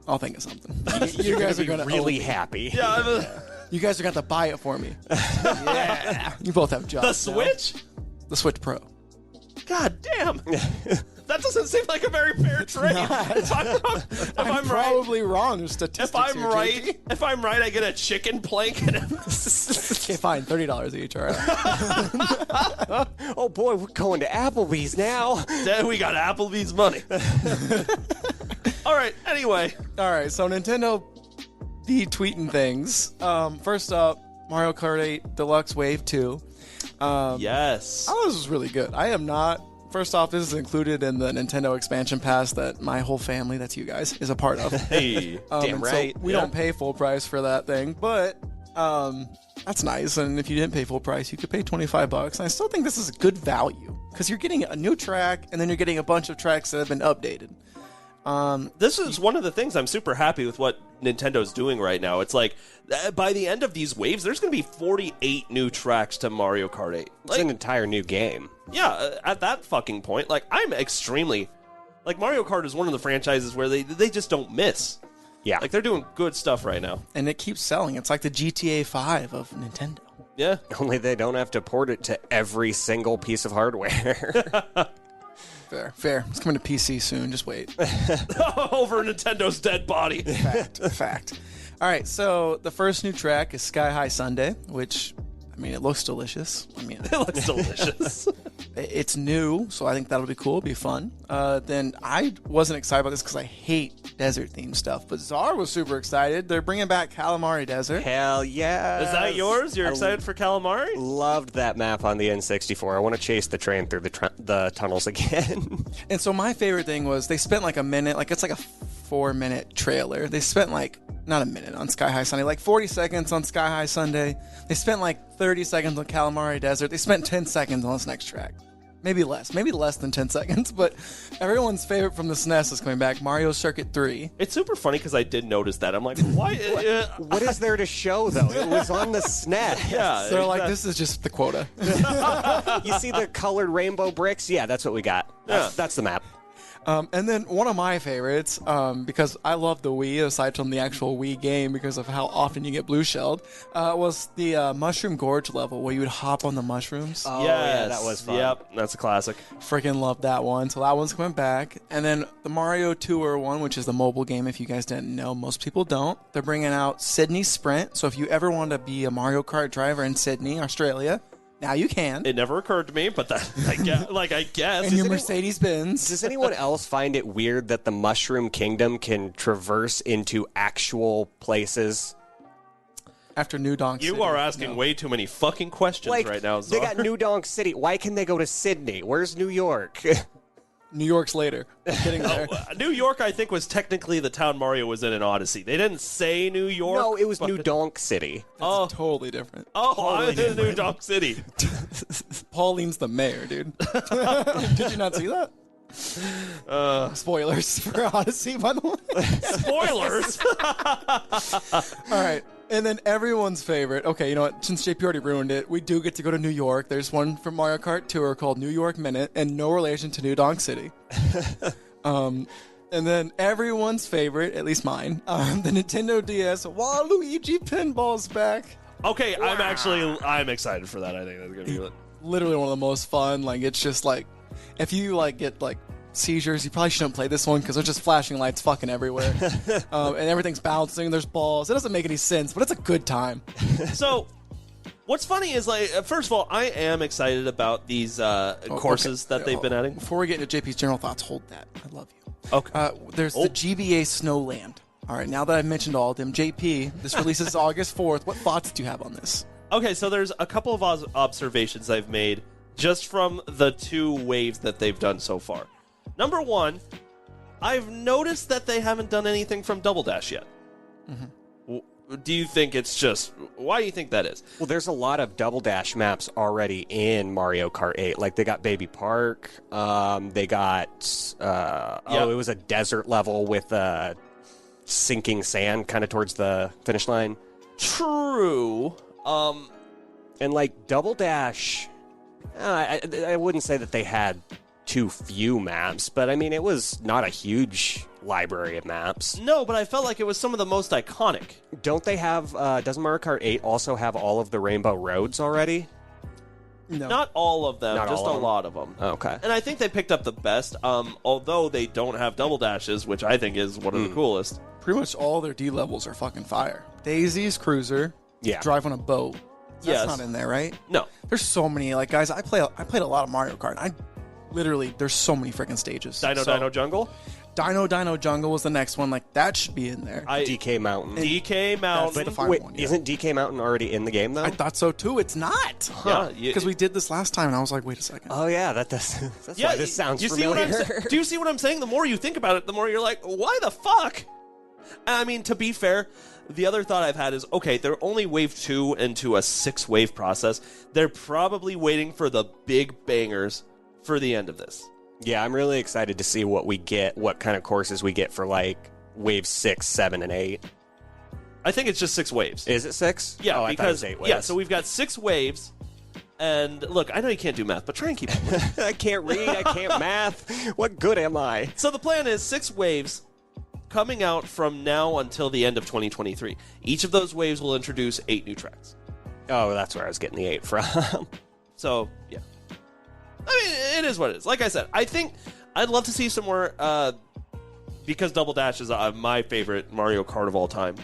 I'll think of something. You guys are going to really happy. Yeah, you guys are going to buy it for me. Yeah. You both have jobs. the Switch? Now. The Switch Pro. God damn. That doesn't seem like a very fair trade. If I'm probably wrong. There's statistics. If I'm right, I get a chicken plank. Okay, fine. $30 each. All right. Oh boy, we're going to Applebee's now. Then we got Applebee's money. All right. Anyway. All right. So Nintendo be tweeting things. First up, Mario Kart 8 Deluxe Wave 2. Yes. I thought this was really good. I am not. First off, this is included in the Nintendo expansion pass that my whole family, that's you guys, is a part of. Hey, damn right. So we don't pay full price for that thing, but that's nice. And if you didn't pay full price, you could pay $25. And I still think this is a good value because you're getting a new track and then you're getting a bunch of tracks that have been updated. This is one of the things I'm super happy with what Nintendo's doing right now. It's like, by the end of these waves, there's going to be 48 new tracks to Mario Kart 8. It's an entire new game. Yeah, at that fucking point, like, I'm extremely... Like, Mario Kart is one of the franchises where they just don't miss. Yeah. Like, they're doing good stuff right now. And it keeps selling. It's like the GTA 5 of Nintendo. Yeah. Only they don't have to port it to every single piece of hardware. Fair. It's coming to PC soon. Just wait. Over Nintendo's dead body. Fact. All right, so the first new track is Sky High Sunday, which, I mean, it looks delicious. I mean, It looks delicious. it's new, so I think that'll be cool. It'll be fun. Then I wasn't excited about this because I hate desert-themed stuff, but Czar was super excited. They're bringing back Calamari Desert. Hell yeah. Is that yours? You're excited for Calamari? Loved that map on the N64. I want to chase the train through the tunnels again. And so my favorite thing was they spent like a minute, like it's like a 4-minute trailer. They spent like, not a minute on Sky High Sunday, like 40 seconds on Sky High Sunday. They spent like 30 seconds on Calamari Desert. They spent 10 seconds on this next track. Maybe less than 10 seconds, but everyone's favorite from the SNES is coming back, Mario Circuit 3. It's super funny because I did notice that. I'm like, why? What is there to show, though? It was on the SNES. Yeah. So they're like, this is just the quota. You see the colored rainbow bricks? Yeah, that's what we got. That's the map. And then one of my favorites, because I love the Wii, aside from the actual Wii game, because of how often you get blue shelled, was the Mushroom Gorge level where you would hop on the mushrooms. Oh, yeah, that was fun. Yep, that's a classic. Freaking love that one. So that one's coming back. And then the Mario Tour one, which is the mobile game, if you guys didn't know, most people don't. They're bringing out Sydney Sprint. So if you ever want to be a Mario Kart driver in Sydney, Australia, now you can. It never occurred to me, but that I guess. And your Mercedes-Benz. Does anyone else find it weird that the Mushroom Kingdom can traverse into actual places? After New Donk City. You are asking way too many fucking questions right now, Czar. They got New Donk City. Why can they go to Sydney? Where's New York? New York's later. Getting there. New York, I think, was technically the town Mario was in Odyssey. They didn't say New York. No, it was New Donk City. That's totally different. Oh, I was in New Donk City. Pauline's the mayor, dude. Did you not see that? Spoilers for Odyssey, by the way. Spoilers. All right. And then everyone's favorite. Okay, you know what? Since JP already ruined it, we do get to go to New York. There's one from Mario Kart Tour called New York Minute, and no relation to New Donk City. And then everyone's favorite, at least mine, the Nintendo DS Waluigi Pinball's back. Okay, I'm excited for that. I think that's gonna be it. Literally one of the most fun. Like, it's just like, if you like get like seizures, you probably shouldn't play this one because there's just flashing lights fucking everywhere, and everything's bouncing. There's balls. It doesn't make any sense, but it's a good time. So, what's funny is, like, first of all, I am excited about these courses that they've been adding. Before we get into JP's general thoughts, hold that. I love you. Okay. There's the GBA Snowland. All right, now that I've mentioned all of them, JP, this releases August 4th. What thoughts do you have on this? Okay, so there's a couple of observations I've made just from the 2 waves that they've done so far. Number 1, I've noticed that they haven't done anything from Double Dash yet. Mm-hmm. Do you think it's just... Why do you think that is? Well, there's a lot of Double Dash maps already in Mario Kart 8. Like, they got Baby Park. They got... it was a desert level with sinking sand kind of towards the finish line. True. And, like, Double Dash... I wouldn't say that they had too few maps, but, I mean, it was not a huge library of maps. No, but I felt like it was some of the most iconic. Don't they have... doesn't Mario Kart 8 also have all of the Rainbow Roads already? No. Not all of them, just a lot of them. Okay. And I think they picked up the best, although they don't have double dashes, which I think is one of the coolest. Pretty much all their D levels are fucking fire. Daisy's Cruiser. Yeah. Drive on a boat. That's Yes. not in there, right? No. There's so many. Like, guys, I played a lot of Mario Kart. There's so many freaking stages. Dino Jungle? Dino Jungle was the next one. Like, that should be in there. DK Mountain. DK Mountain. That's the final Wait, one, yeah. isn't DK Mountain already in the game, though? I thought so, too. It's not. Yeah. Because we did this last time, and I was like, wait a second. Oh, yeah, that's why this sounds you familiar. See what I'm do you see what I'm saying? The more you think about it, the more you're like, why the fuck? I mean, to be fair, the other thought I've had is, okay, they're only wave 2 into a 6-wave process. They're probably waiting for the big bangers for the end of this. Yeah, I'm really excited to see what we get, what kind of courses we get for, like, wave 6, 7, and 8. I think it's just 6 waves. Is it 6? Yeah, I thought it because was 8 waves. yeah, so we've got 6 waves. And look, I know you can't do math, but try and keep up. I can't read, I can't math. What good am I? So the plan is 6 waves coming out from now until the end of 2023. Each of those waves will introduce 8 new tracks. Oh, that's where I was getting the 8 from. So, yeah. I mean, it is what it is. Like I said, I think I'd love to see some more, because Double Dash is my favorite Mario Kart of all time.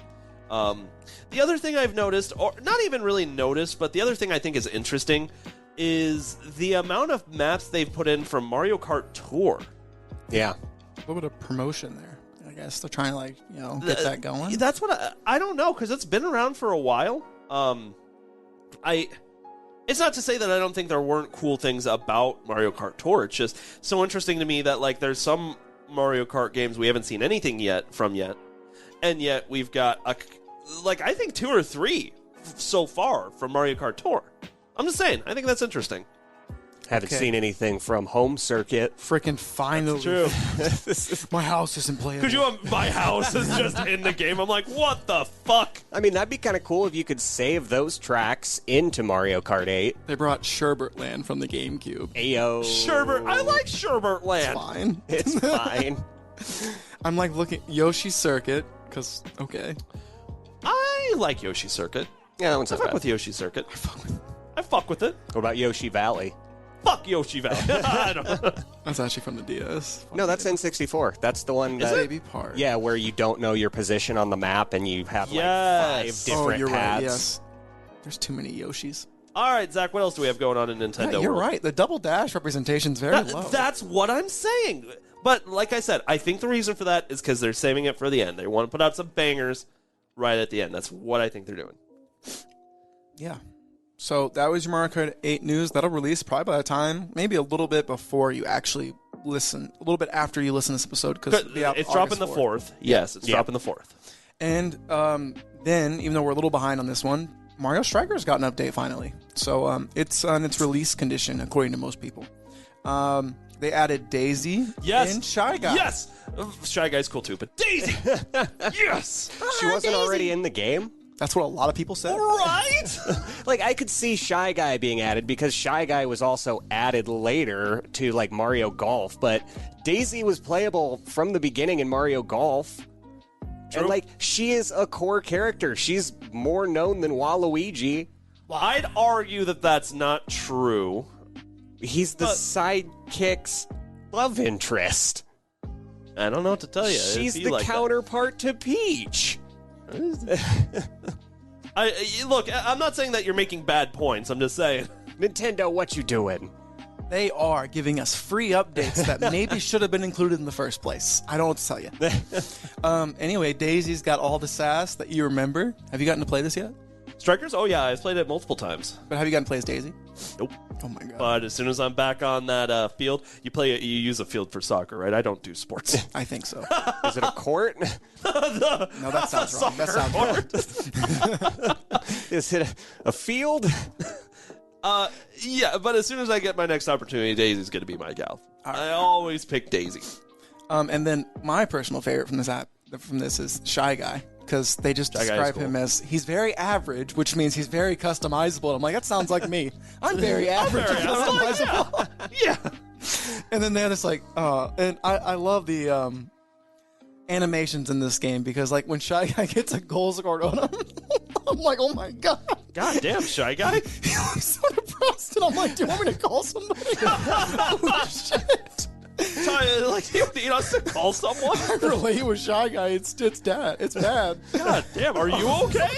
The other thing I've noticed, or not even really noticed, but the other thing I think is interesting is the amount of maps they've put in from Mario Kart Tour. Yeah. A little bit of promotion there. I guess they're trying to, get that going. That's what I don't know, because it's been around for a while. It's not to say that I don't think there weren't cool things about Mario Kart Tour. It's just so interesting to me that, like, there's some Mario Kart games we haven't seen anything yet, and yet we've got I think 2 or 3 so far from Mario Kart Tour. I'm just saying, I think that's interesting. Haven't seen anything from Home Circuit. Freaking finally. True. My house isn't playable. My house is just in the game. I'm like, what the fuck? I mean, that'd be kind of cool if you could save those tracks into Mario Kart 8. They brought Sherbert Land from the GameCube. Ayo. Sherbert. I like Sherbert Land. Fine. It's fine. I'm like looking Yoshi Circuit because I like Yoshi Circuit. Yeah, that one's I not fuck bad. with Yoshi Circuit. I fuck with it. What about Yoshi Valley? Fuck Yoshi Valley. I don't know. that's actually from the DS. No, that's N64. That's the one that... Baby part. Yeah, where you don't know your position on the map and you have Yes. 5 different you're paths. right. Yes. There's too many Yoshis. All right, Zach, what else do we have going on in Nintendo Yeah, you're World? right. The Double Dash representation's very low. That's what I'm saying. But like I said, I think the reason for that is because they're saving it for the end. They want to put out some bangers right at the end. That's what I think they're doing. Yeah. So that was your Mario Kart 8 news. That'll release probably by the time, maybe a little bit before you actually listen, a little bit after you listen to this episode. Because it's dropping the 4th. Yes, it's dropping the 4th. And then, even though we're a little behind on this one, Mario Strikers got an update finally. So it's on its release condition, according to most people. They added Daisy and Shy Guy. Yes! Shy Guy's cool too, but Daisy! Yes! She wasn't already in the game? That's what a lot of people said. Right? Like, I could see Shy Guy being added because Shy Guy was also added later to, like, Mario Golf, but Daisy was playable from the beginning in Mario Golf. True. And, like, she is a core character. She's more known than Waluigi. Well, I'd argue that that's not true. He's the sidekick's love interest. I don't know what to tell you. She's the counterpart to Peach. Look, I'm not saying that you're making bad points. I'm just saying. Nintendo, what you doing? They are giving us free updates that maybe should have been included in the first place. I don't know what to tell you. Anyway, Daisy's got all the sass that you remember. Have you gotten to play this yet? Strikers? Oh, yeah. I've played it multiple times. But have you gotten to play as Daisy? Nope. Oh, my God. But as soon as I'm back on that field, you use a field for soccer, right? I don't do sports. I think so. Is it a court? No, that sounds wrong. That sounds wrong. Is it a field? Yeah, but as soon as I get my next opportunity, Daisy's going to be my gal. I always pick Daisy. And then my personal favorite from this is Shy Guy. Because they just describe him as, he's very average, which means he's very customizable. And I'm like, that sounds like me. I'm very average and customizable. Yeah. And then they're just like, and I love the animations in this game because, like, when Shy Guy gets a goal scored on him, I'm like, oh my God. God damn, Shy Guy. He looks so depressed. And I'm like, do you want me to call somebody? Oh, shit. Like, you need us to call someone? I relate with Shy Guy. It's bad. It's bad. God damn, are you okay?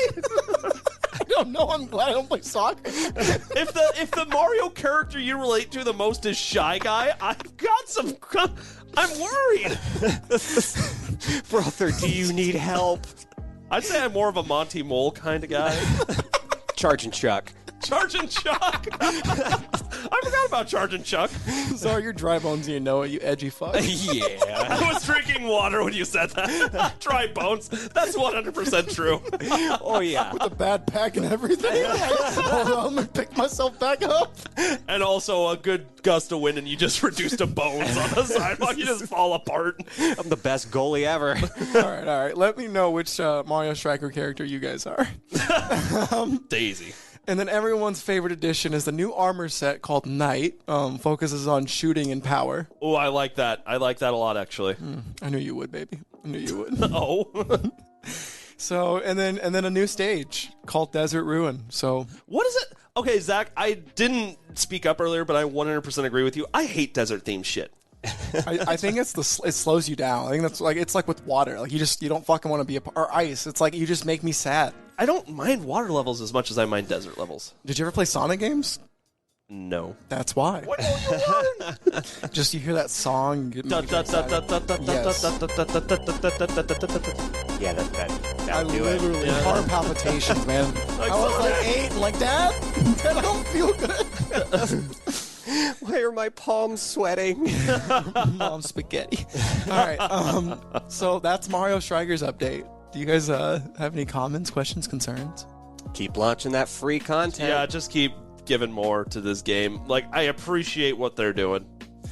I don't know. I'm glad I don't play soccer. If the Mario character you relate to the most is Shy Guy, I've got some. I'm worried. Brother, do you need help? I'd say I'm more of a Monty Mole kind of guy. Charging Chuck. Charging Chuck. I forgot about Charging Chuck. Sorry, your dry bones, you know it, you edgy fuck. Yeah. I was drinking water when you said that. Dry bones. That's 100% true. Oh, yeah. With a bad pack and everything. Hold on, let me pick myself back up. And also a good gust of wind and you just reduce to bones on the sidewalk. You just fall apart. I'm the best goalie ever. All right. Let me know which Mario Striker character you guys are. Daisy. And then everyone's favorite addition is the new armor set called Knight. Focuses on shooting and power. Oh, I like that. I like that a lot, actually. I knew you would, baby. I knew you would. Oh. So, and then a new stage called Desert Ruin. So, what is it? Okay, Zach, I didn't speak up earlier, but I 100% agree with you. I hate desert-themed shit. I think it slows you down. I think that's like, it's like with water. Like you don't fucking want to be or ice. It's like you just make me sad. I don't mind water levels as much as I mind desert levels. Did you ever play Sonic games? No. That's why. What do you learn? Just you hear that song. Yeah, I literally heart palpitations, man. I was like 8, like Dad, I don't feel good. Why are my palms sweating? Mom spaghetti. All right. So that's Mario Strikers update. Do you guys have any comments, questions, concerns? Keep launching that free content. Yeah, just keep giving more to this game. Like, I appreciate what they're doing.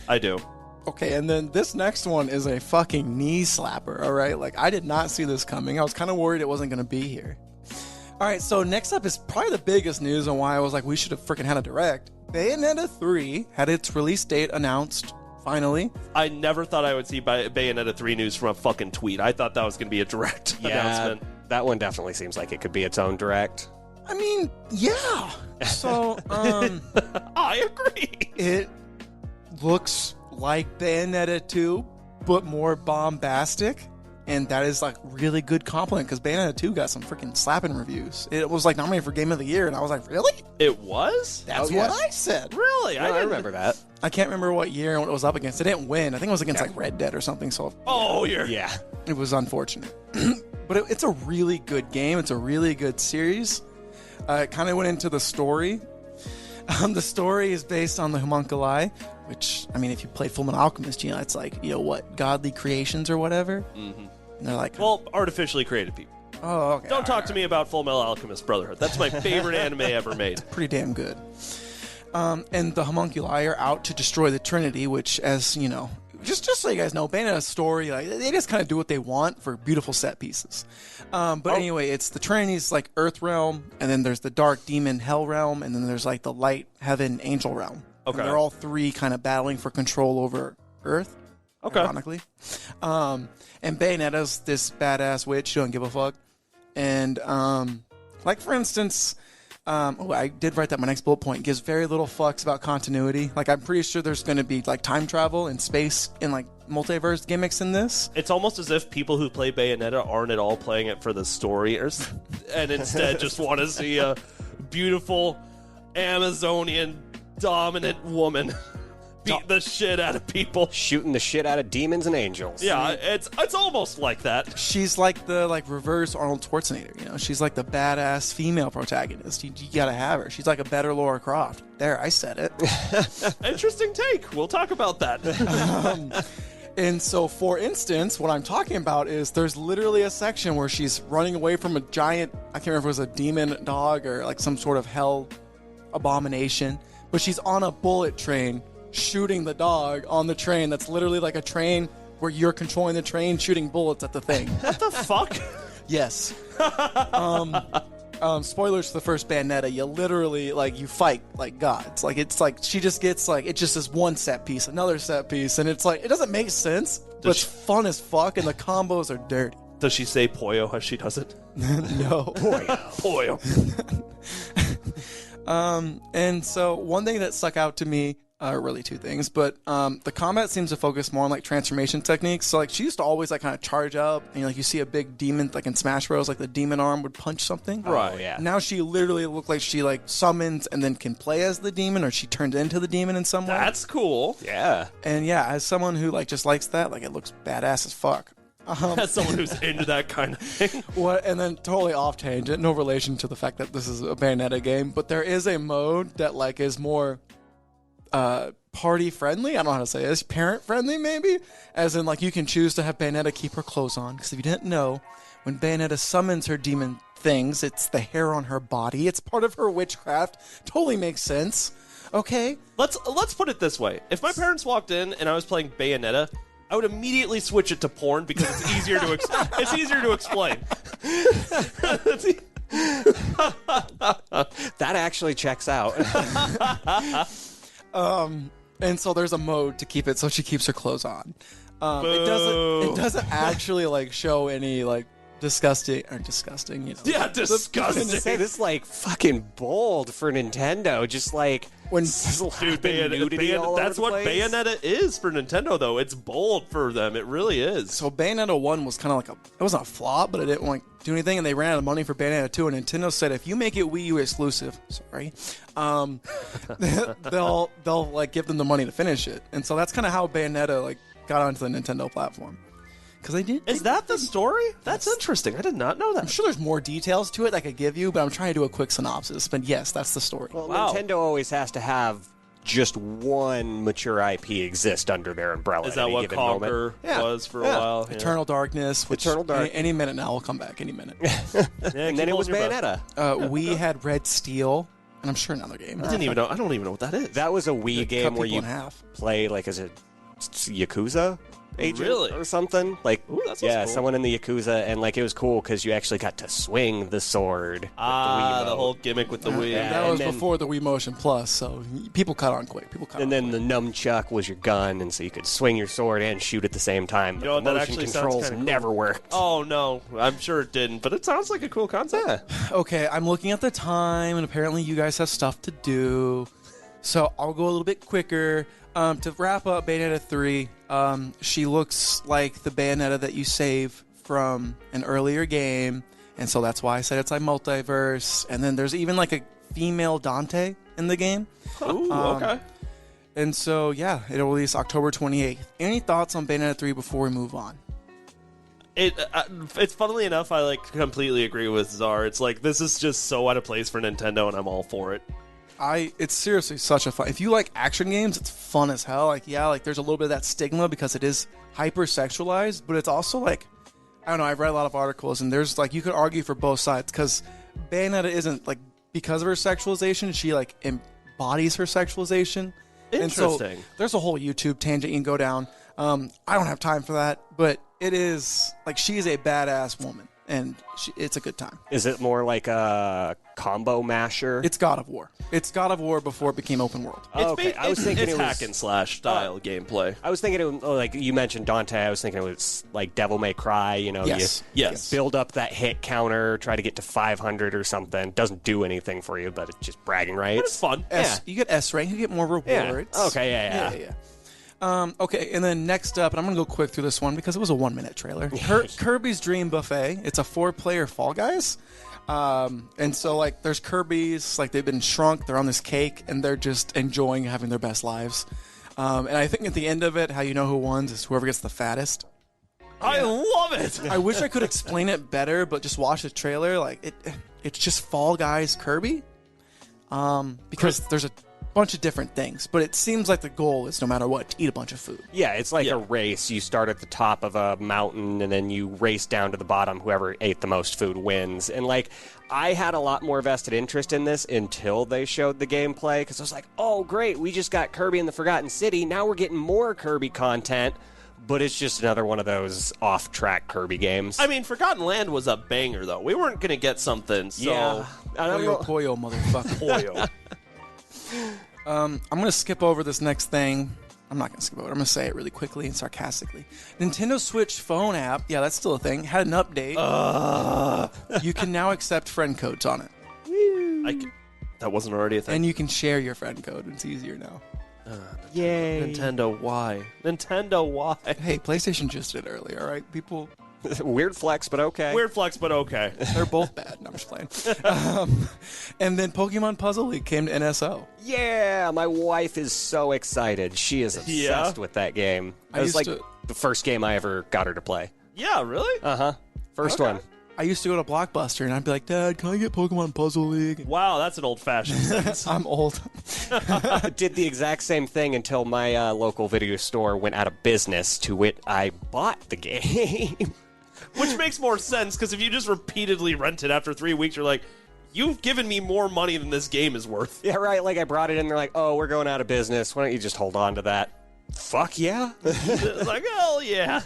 I do. Okay, and then this next one is a fucking knee slapper, all right? Like, I did not see this coming. I was kind of worried it wasn't going to be here. All right, so next up is probably the biggest news on why I was like, we should have freaking had a direct. Bayonetta 3 had its release date announced, finally. I never thought I would see Bayonetta 3 news from a fucking tweet. I thought that was going to be a direct announcement. That one definitely seems like it could be its own direct. I mean, yeah. So, I agree. It looks like Bayonetta 2, but more bombastic. And that is like really good compliment because Bayonetta 2 got some freaking slapping reviews. It was like nominated for Game of the Year, and I was like, really? It was? That's what I said. Really? I remember that. I can't remember what year and what it was up against. It didn't win. I think it was against like Red Dead or something. So Yeah. It was unfortunate. But it's a really good game. It's a really good series. It kind of went into the story. The story is based on the homunculi, which, I mean, if you played Fullmetal Alchemist, it's like, what, godly creations or whatever? Mm-hmm. And they're like... Well, artificially created people. Oh, okay. Don't talk to me about Full Metal Alchemist Brotherhood. That's my favorite anime ever made. Pretty damn good. And the homunculi are out to destroy the Trinity, which, as you know, just so you guys know, Bayonetta's story, like, they just kind of do what they want for beautiful set pieces. Anyway, it's the Trinity's like Earth realm, and then there's the dark demon Hell realm, and then there's like the light heaven angel realm. Okay. And they're all three kind of battling for control over Earth. Okay. Ironically. And Bayonetta's this badass witch who don't give a fuck. And like for instance, I did write that my next bullet point gives very little fucks about continuity. Like I'm pretty sure there's going to be like time travel and space and like multiverse gimmicks in this. It's almost as if people who play Bayonetta aren't at all playing it for the story, and instead just want to see a beautiful Amazonian dominant woman beat the shit out of people, shooting the shit out of demons and angels. Yeah, it's almost like that. She's like the reverse Arnold Schwarzenegger, you know. She's like the badass female protagonist. You gotta have her. She's like a better Lara Croft. There, I said it. Interesting take. We'll talk about that. And so, for instance, what I'm talking about is there's literally a section where she's running away from a giant, I can't remember if it was a demon dog or like some sort of hell abomination, but she's on a bullet train shooting the dog on the train that's literally like a train where you're controlling the train shooting bullets at the thing. What the fuck? Yes. Spoilers for the first Bayonetta, you literally like you fight like gods. Like it's like she just gets like it just is one set piece, another set piece, and it's like it doesn't make sense, but it's fun as fuck and the combos are dirty. Does she say Poyo as she does it? No. Poyo. And so one thing that stuck out to me, really two things, but the combat seems to focus more on like transformation techniques. So like she used to always like kind of charge up, and like you see a big demon like in Smash Bros, like the demon arm would punch something. Right. Oh, yeah. Now she literally looked like she like summons and then can play as the demon, or she turned into the demon in some way. That's cool. Yeah. And yeah, as someone who like just likes that, like it looks badass as fuck. As someone who's into that kind of thing. What? And then totally off tangent, no relation to the fact that this is a Bayonetta game, but there is a mode that like is more party friendly. I don't know how to say it. Parent friendly, maybe? As in, like, you can choose to have Bayonetta keep her clothes on. Because if you didn't know, when Bayonetta summons her demon things, it's the hair on her body. It's part of her witchcraft. Totally makes sense. Okay? Let's put it this way. If my parents walked in and I was playing Bayonetta, I would immediately switch it to porn because it's easier to it's easier to explain. That actually checks out. And so there's a mode to keep it so she keeps her clothes on. It doesn't actually like show any like disgusting, you know. Yeah, I was disgusting. gonna say, this is like fucking bold for Nintendo. Just like When Dude, nudity all over that's the what place. Bayonetta is for Nintendo, though. It's bold for them. It really is. So Bayonetta 1 was kind of like it wasn't a flop, but it didn't like do anything, and they ran out of money for Bayonetta 2, and Nintendo said if you make it Wii U exclusive, they'll like give them the money to finish it. And so that's kind of how Bayonetta like got onto the Nintendo platform. Because they did. Is that the story? That's interesting. I did not know I'm that. sure there's more details to it I could give you, but I'm trying to do a quick synopsis. But yes, that's the story. Well, Wow. Nintendo always has to have just one mature IP exist under their umbrella. Is at that any what given Conquer moment. was for a while? Yeah. Eternal Darkness. Which Eternal Dark- Any minute now will come back. Any minute. Yeah, And keep then it was holding your breath. Bayonetta. We had Red Steel, and I'm sure another game. I didn't even know. I don't even know what that is. That was a Wii Cut game where people you in half. play like as a Yakuza agent Really? or something. Like, Ooh, that sounds yeah, cool. someone in the Yakuza, and like it was cool because you actually got to swing the sword. with the Wiimote. whole gimmick with the Wii. Yeah. That was and then- before the Wii Motion Plus, so people caught on quick. And then the nunchuck was your gun, and so you could swing your sword and shoot at the same time. But You know, the that motion actually sounds controls kinda cool. never worked. Oh no, I'm sure it didn't, but it sounds like a cool concept. Yeah. Okay, I'm looking at the time, and apparently you guys have stuff to do, so I'll go a little bit quicker. To wrap up Bayonetta 3, she looks like the Bayonetta that you save from an earlier game, and so that's why I said it's like multiverse. And then there's even like a female Dante in the game. Ooh, okay. And so, yeah, it'll release October 28th. Any thoughts on Bayonetta 3 before we move on? It's funnily enough, I like completely agree with Czar. It's like this is just so out of place for Nintendo, and I'm all for it. It's seriously such a fun. If you like action games, it's fun as hell. Like, yeah, like there's a little bit of that stigma because it is hyper sexualized, but it's also like I don't know. I've read a lot of articles, and there's like you could argue for both sides because Bayonetta isn't like because of her sexualization, she like embodies her sexualization. Interesting. And so there's a whole YouTube tangent you can go down. I don't have time for that, but it is like she is a badass woman, and it's a good time. Is it more like a combo masher? It's God of War. It's God of War before it became open world. Okay. I was thinking it's it was hack and slash style gameplay. I was thinking it was, like you mentioned Dante. I was thinking it was like Devil May Cry. You know, Yes. you build up that hit counter, try to get to 500 or something. Doesn't do anything for you, but it's just bragging rights. But it's fun. You get S rank, you get more rewards. Yeah. Okay, yeah. Okay, and then next up, and I'm going to go quick through this one because it was a 1-minute trailer. Kirby's Dream Buffet. It's a 4-player Fall Guys. And so, like, there's Kirby's, like, they've been shrunk, they're on this cake, and they're just enjoying having their best lives. And I think at the end of it, how you know who wins is whoever gets the fattest. I love it. I wish I could explain it better, but just watch the trailer. Like, it's just Fall Guys Kirby. Because there's a bunch of different things, but it seems like the goal is no matter what to eat a bunch of food. Yeah, it's like a race. You start at the top of a mountain and then you race down to the bottom. Whoever ate the most food wins. And like, I had a lot more vested interest in this until they showed the gameplay because I was like, oh great, we just got Kirby in the Forgotten City. Now we're getting more Kirby content, but it's just another one of those off-track Kirby games. I mean, Forgotten Land was a banger though. We weren't going to get something so Poyo, motherfucker. Poyo. I'm going to skip over this next thing. I'm not going to skip over it. I'm going to say it really quickly and sarcastically. Nintendo Switch phone app, yeah, that's still a thing, had an update. You can now accept friend codes on it. That wasn't already a thing. And you can share your friend code. It's easier now. Yay. Nintendo, why? Nintendo, why? Hey, PlayStation just did it earlier, all right? People... Weird flex, but okay. Weird flex, but okay. They're both bad. No, I'm just playing. And then Pokemon Puzzle League came to NSO. Yeah, my wife is so excited. She is obsessed with that game. It was like the first game I ever got her to play. Yeah, really? Uh-huh. First one. I used to go to Blockbuster, and I'd be like, Dad, can I get Pokemon Puzzle League? Wow, that's an old-fashioned sentence. I'm old. I did the exact same thing until my local video store went out of business, to which I bought the game. Which makes more sense, because if you just repeatedly rent it after 3 weeks, you're like, you've given me more money than this game is worth. Yeah, right. Like, I brought it in, they're like, oh, we're going out of business. Why don't you just hold on to that? Fuck yeah. It's like, hell yeah.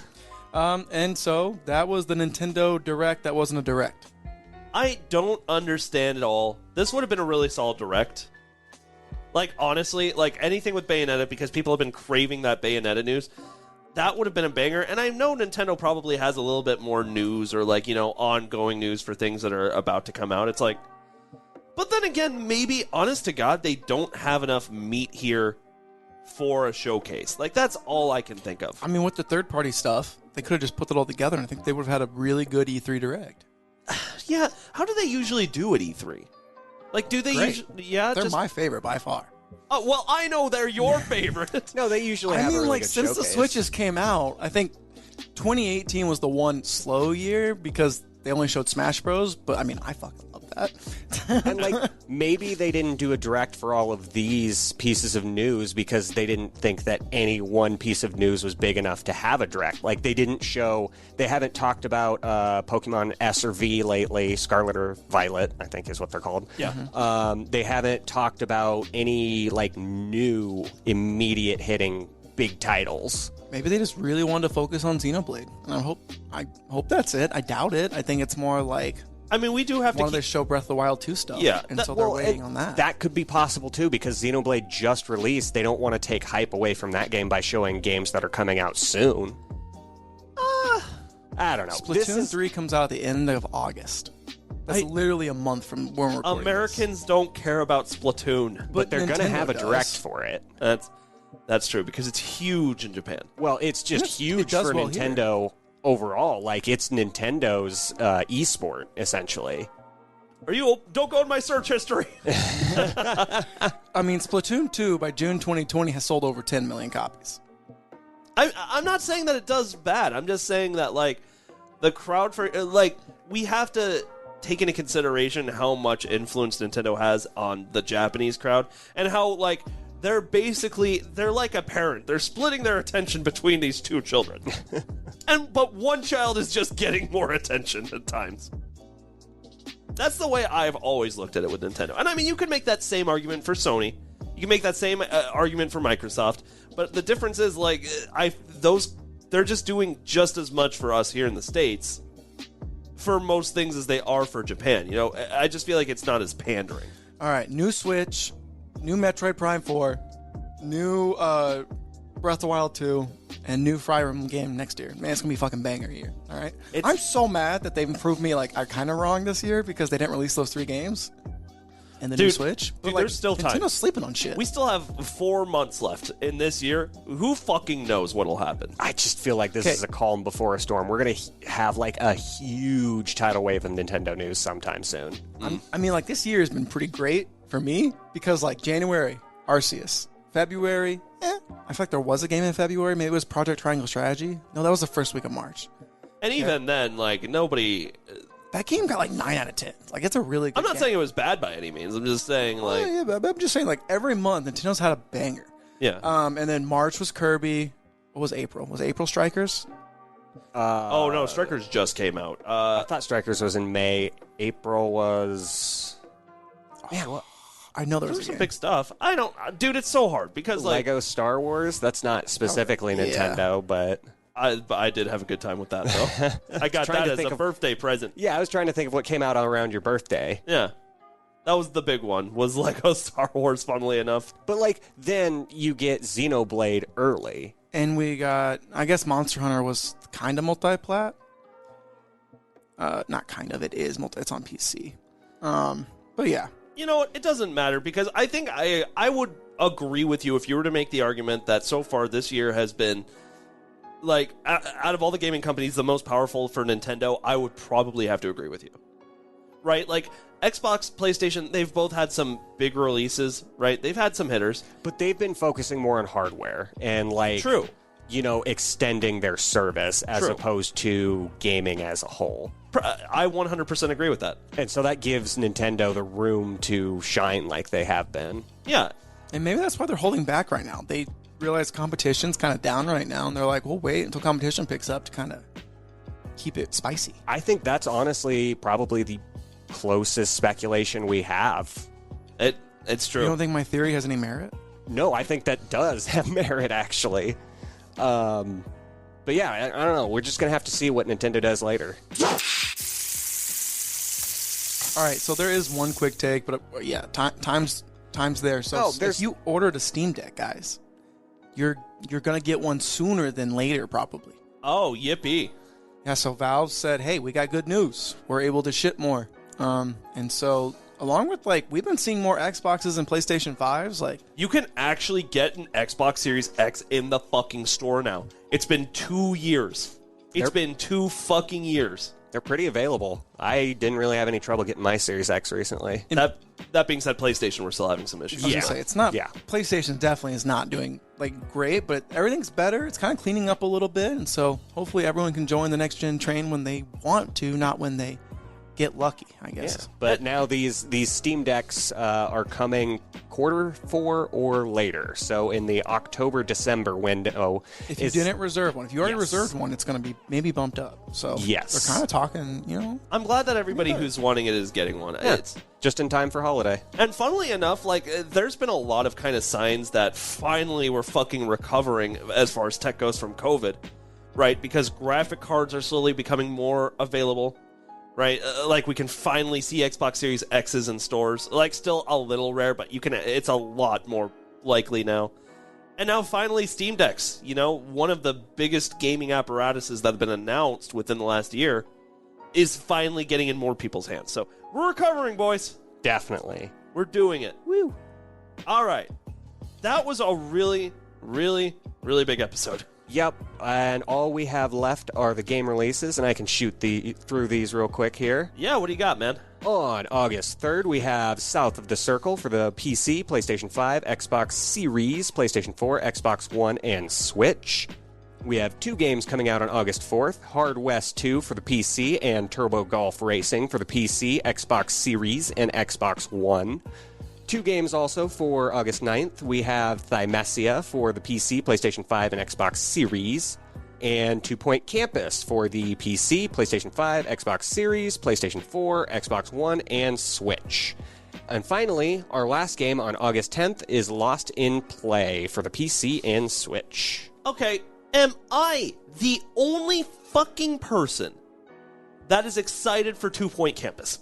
And so, that was the Nintendo Direct that wasn't a Direct. I don't understand at all. This would have been a really solid Direct. Like, honestly, like, anything with Bayonetta, because people have been craving that Bayonetta news, that would have been a banger. And I know Nintendo probably has a little bit more news or, like, you know, ongoing news for things that are about to come out. It's like... But then again, maybe, honest to God, they don't have enough meat here for a showcase. Like, that's all I can think of. I mean, with the third-party stuff, they could have just put it all together, and I think they would have had a really good E3 Direct. Yeah, how do they usually do at E3? Like, do they usually... Yeah, they're my favorite by far. Oh, well, I know they're your favorite. No, they usually have a really good since showcase. the Switches came out, I think 2018 was the one slow year because they only showed Smash Bros, but I mean, I fucking love that. And like, maybe they didn't do a Direct for all of these pieces of news because they didn't think that any one piece of news was big enough to have a Direct. Like, they haven't talked about Pokemon S or V lately, Scarlet or Violet, I think is what they're called. Yeah. They haven't talked about any, like, new, immediate hitting big titles. Maybe they just really wanted to focus on Xenoblade. And I hope that's it. I doubt it. I think it's more like... I mean, we do have to wanted to show Breath of the Wild 2 stuff. Yeah. And so they're waiting on that. That could be possible, too, because Xenoblade just released. They don't want to take hype away from that game by showing games that are coming out soon. I don't know. Splatoon 3 comes out at the end of August. That's literally a month from when we're recording Americans don't care about Splatoon. But they're going to have a does. Direct for it. That's true, because it's huge in Japan. Well, it's just huge for Nintendo overall. Like, it's Nintendo's esport, essentially. Don't go in my search history. I mean, Splatoon 2 by June 2020 has sold over 10 million copies. I'm not saying that it does bad. I'm just saying that, like, the crowd for... Like, we have to take into consideration how much influence Nintendo has on the Japanese crowd and how, like... they're like a parent. They're splitting their attention between these two children. But one child is just getting more attention at times. That's the way I've always looked at it with Nintendo. And I mean, you could make that same argument for Sony. You can make that same argument for Microsoft. But the difference is, like, they're just doing just as much for us here in the States for most things as they are for Japan. You know, I just feel like it's not as pandering. All right, new Switch, new Metroid Prime 4, new Breath of the Wild 2, and new Fire Emblem game next year. Man, it's going to be a fucking banger year, all right? I'm so mad that they've improved me, like, I'm kind of wrong this year because they didn't release those 3 games and the new Switch. But, like, there's still time. Nintendo's sleeping on shit. We still have 4 months left in this year. Who fucking knows what'll happen? I just feel like this is a calm before a storm. We're going to have, like, a huge tidal wave of Nintendo news sometime soon. I mean, like, this year has been pretty great for me because, like, January, Arceus. February, I feel like there was a game in February. Maybe it was Project Triangle Strategy. No, that was the first week of March. And even then, like, nobody... That game got like 9 out of 10. Like, it's a really good I'm not game. saying it was bad by any means. I'm just saying, like... yeah, but I'm just saying, like, every month, Nintendo's had a banger. Yeah. And then March was Kirby. What was April? Was April Strikers? Oh, no, Strikers just came out. I thought Strikers was in May. April was... Man, what? I know there was some big stuff. I don't... Dude, it's so hard because, like... Lego Star Wars? That's not specifically Nintendo, but... I did have a good time with that, though. I got that as a birthday present. Yeah, I was trying to think of what came out around your birthday. Yeah. That was the big one, was Lego Star Wars, funnily enough. But, like, then you get Xenoblade early. And we got... I guess Monster Hunter was kind of multi-plat. Not kind of. It is it's on PC. But, yeah. You know what? It doesn't matter, because I think I would agree with you if you were to make the argument that so far this year has been... Like, out of all the gaming companies, the most powerful for Nintendo, I would probably have to agree with you. Right? Like, Xbox, PlayStation, they've both had some big releases, right? They've had some hitters. But they've been focusing more on hardware and, like, True. You know, extending their service as opposed to gaming as a whole. I 100% agree with that. And so that gives Nintendo the room to shine like they have been. Yeah. And maybe that's why they're holding back right now. They realize competition's kind of down right now, and they're like, we'll wait until competition picks up to kind of keep it spicy. I think that's honestly probably the closest speculation we have. It's true. You don't think my theory has any merit? No, I think that does have merit, actually. But yeah, I don't know. We're just going to have to see what Nintendo does later. All right, so there is one quick take, but yeah, time's there. So if you ordered a Steam Deck, guys, you're going to get one sooner than later, probably. Oh, yippee. Yeah, so Valve said, hey, we got good news. We're able to ship more. And so, along with, like, we've been seeing more Xboxes and PlayStation 5s. Like, you can actually get an Xbox Series X in the fucking store now. It's been 2 years. It's been 2 fucking years. They're pretty available. I didn't really have any trouble getting my Series X recently. That being said, PlayStation, we're still having some issues. I was going to say, it's not... Yeah. PlayStation definitely is not doing, like, great, but everything's better. It's kind of cleaning up a little bit, and so hopefully everyone can join the next-gen train when they want to, not when they get lucky, I guess. Yeah. But now these Steam Decks are coming Q4 or later. So in the October-December window. If you didn't reserve one. If you already reserved one, it's going to be maybe bumped up. So yes. They're kind of talking, you know. I'm glad that everybody who's wanting it is getting one. Yeah. It's just in time for holiday. And funnily enough, like, there's been a lot of kind of signs that finally we're fucking recovering as far as tech goes from COVID, right? Because graphic cards are slowly becoming more available. Right, like we can finally see Xbox Series X's in stores. Like, still a little rare, but you can. It's a lot more likely now. And now finally Steam Decks. You know, one of the biggest gaming apparatuses that have been announced within the last year is finally getting in more people's hands. So we're recovering, boys. Definitely, we're doing it. Woo! All right, that was a really, really, really big episode. Yep, and all we have left are the game releases, and I can shoot through these real quick here. Yeah, what do you got, man? On August 3rd, we have South of the Circle for the PC, PlayStation 5, Xbox Series, PlayStation 4, Xbox One, and Switch. We have 2 games coming out on August 4th, Hard West 2 for the PC, and Turbo Golf Racing for the PC, Xbox Series, and Xbox One. 2 games also for August 9th. We have Thymesia for the PC, PlayStation 5, and Xbox Series. And 2 Point Campus for the PC, PlayStation 5, Xbox Series, PlayStation 4, Xbox One, and Switch. And finally, our last game on August 10th is Lost in Play for the PC and Switch. Okay, am I the only fucking person that is excited for 2 Point Campus?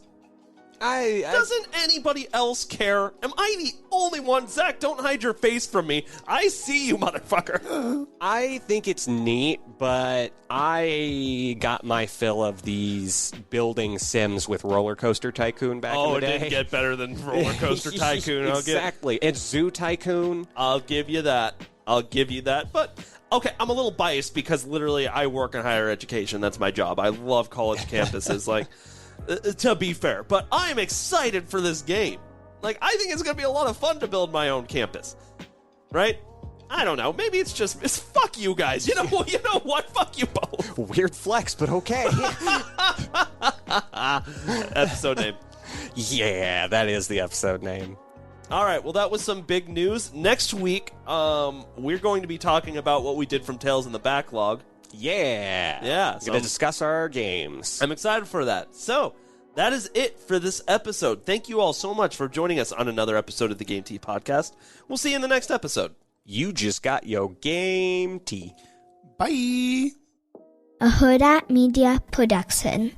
Doesn't anybody else care? Am I the only one? Zach, don't hide your face from me. I see you, motherfucker. I think it's neat, but I got my fill of these building sims with Roller Coaster Tycoon back in the day. Oh, it didn't get better than Roller Coaster Tycoon. Exactly. And Zoo Tycoon. I'll give you that. But, okay, I'm a little biased because literally I work in higher education. That's my job. I love college campuses. Like... to be fair, but I'm excited for this game. Like, I think it's going to be a lot of fun to build my own campus. Right? I don't know. Maybe it's fuck you guys. You know what? Fuck you both. Weird flex, but okay. Episode name. Yeah, that is the episode name. All right, well, that was some big news. Next week, we're going to be talking about what we did from Tales in the Backlog. Yeah. So Going to discuss our games. I'm excited for that. So, that is it for this episode. Thank you all so much for joining us on another episode of the Game Tea Podcast. We'll see you in the next episode. You just got your Game Tea. Bye. A Huda Media Production.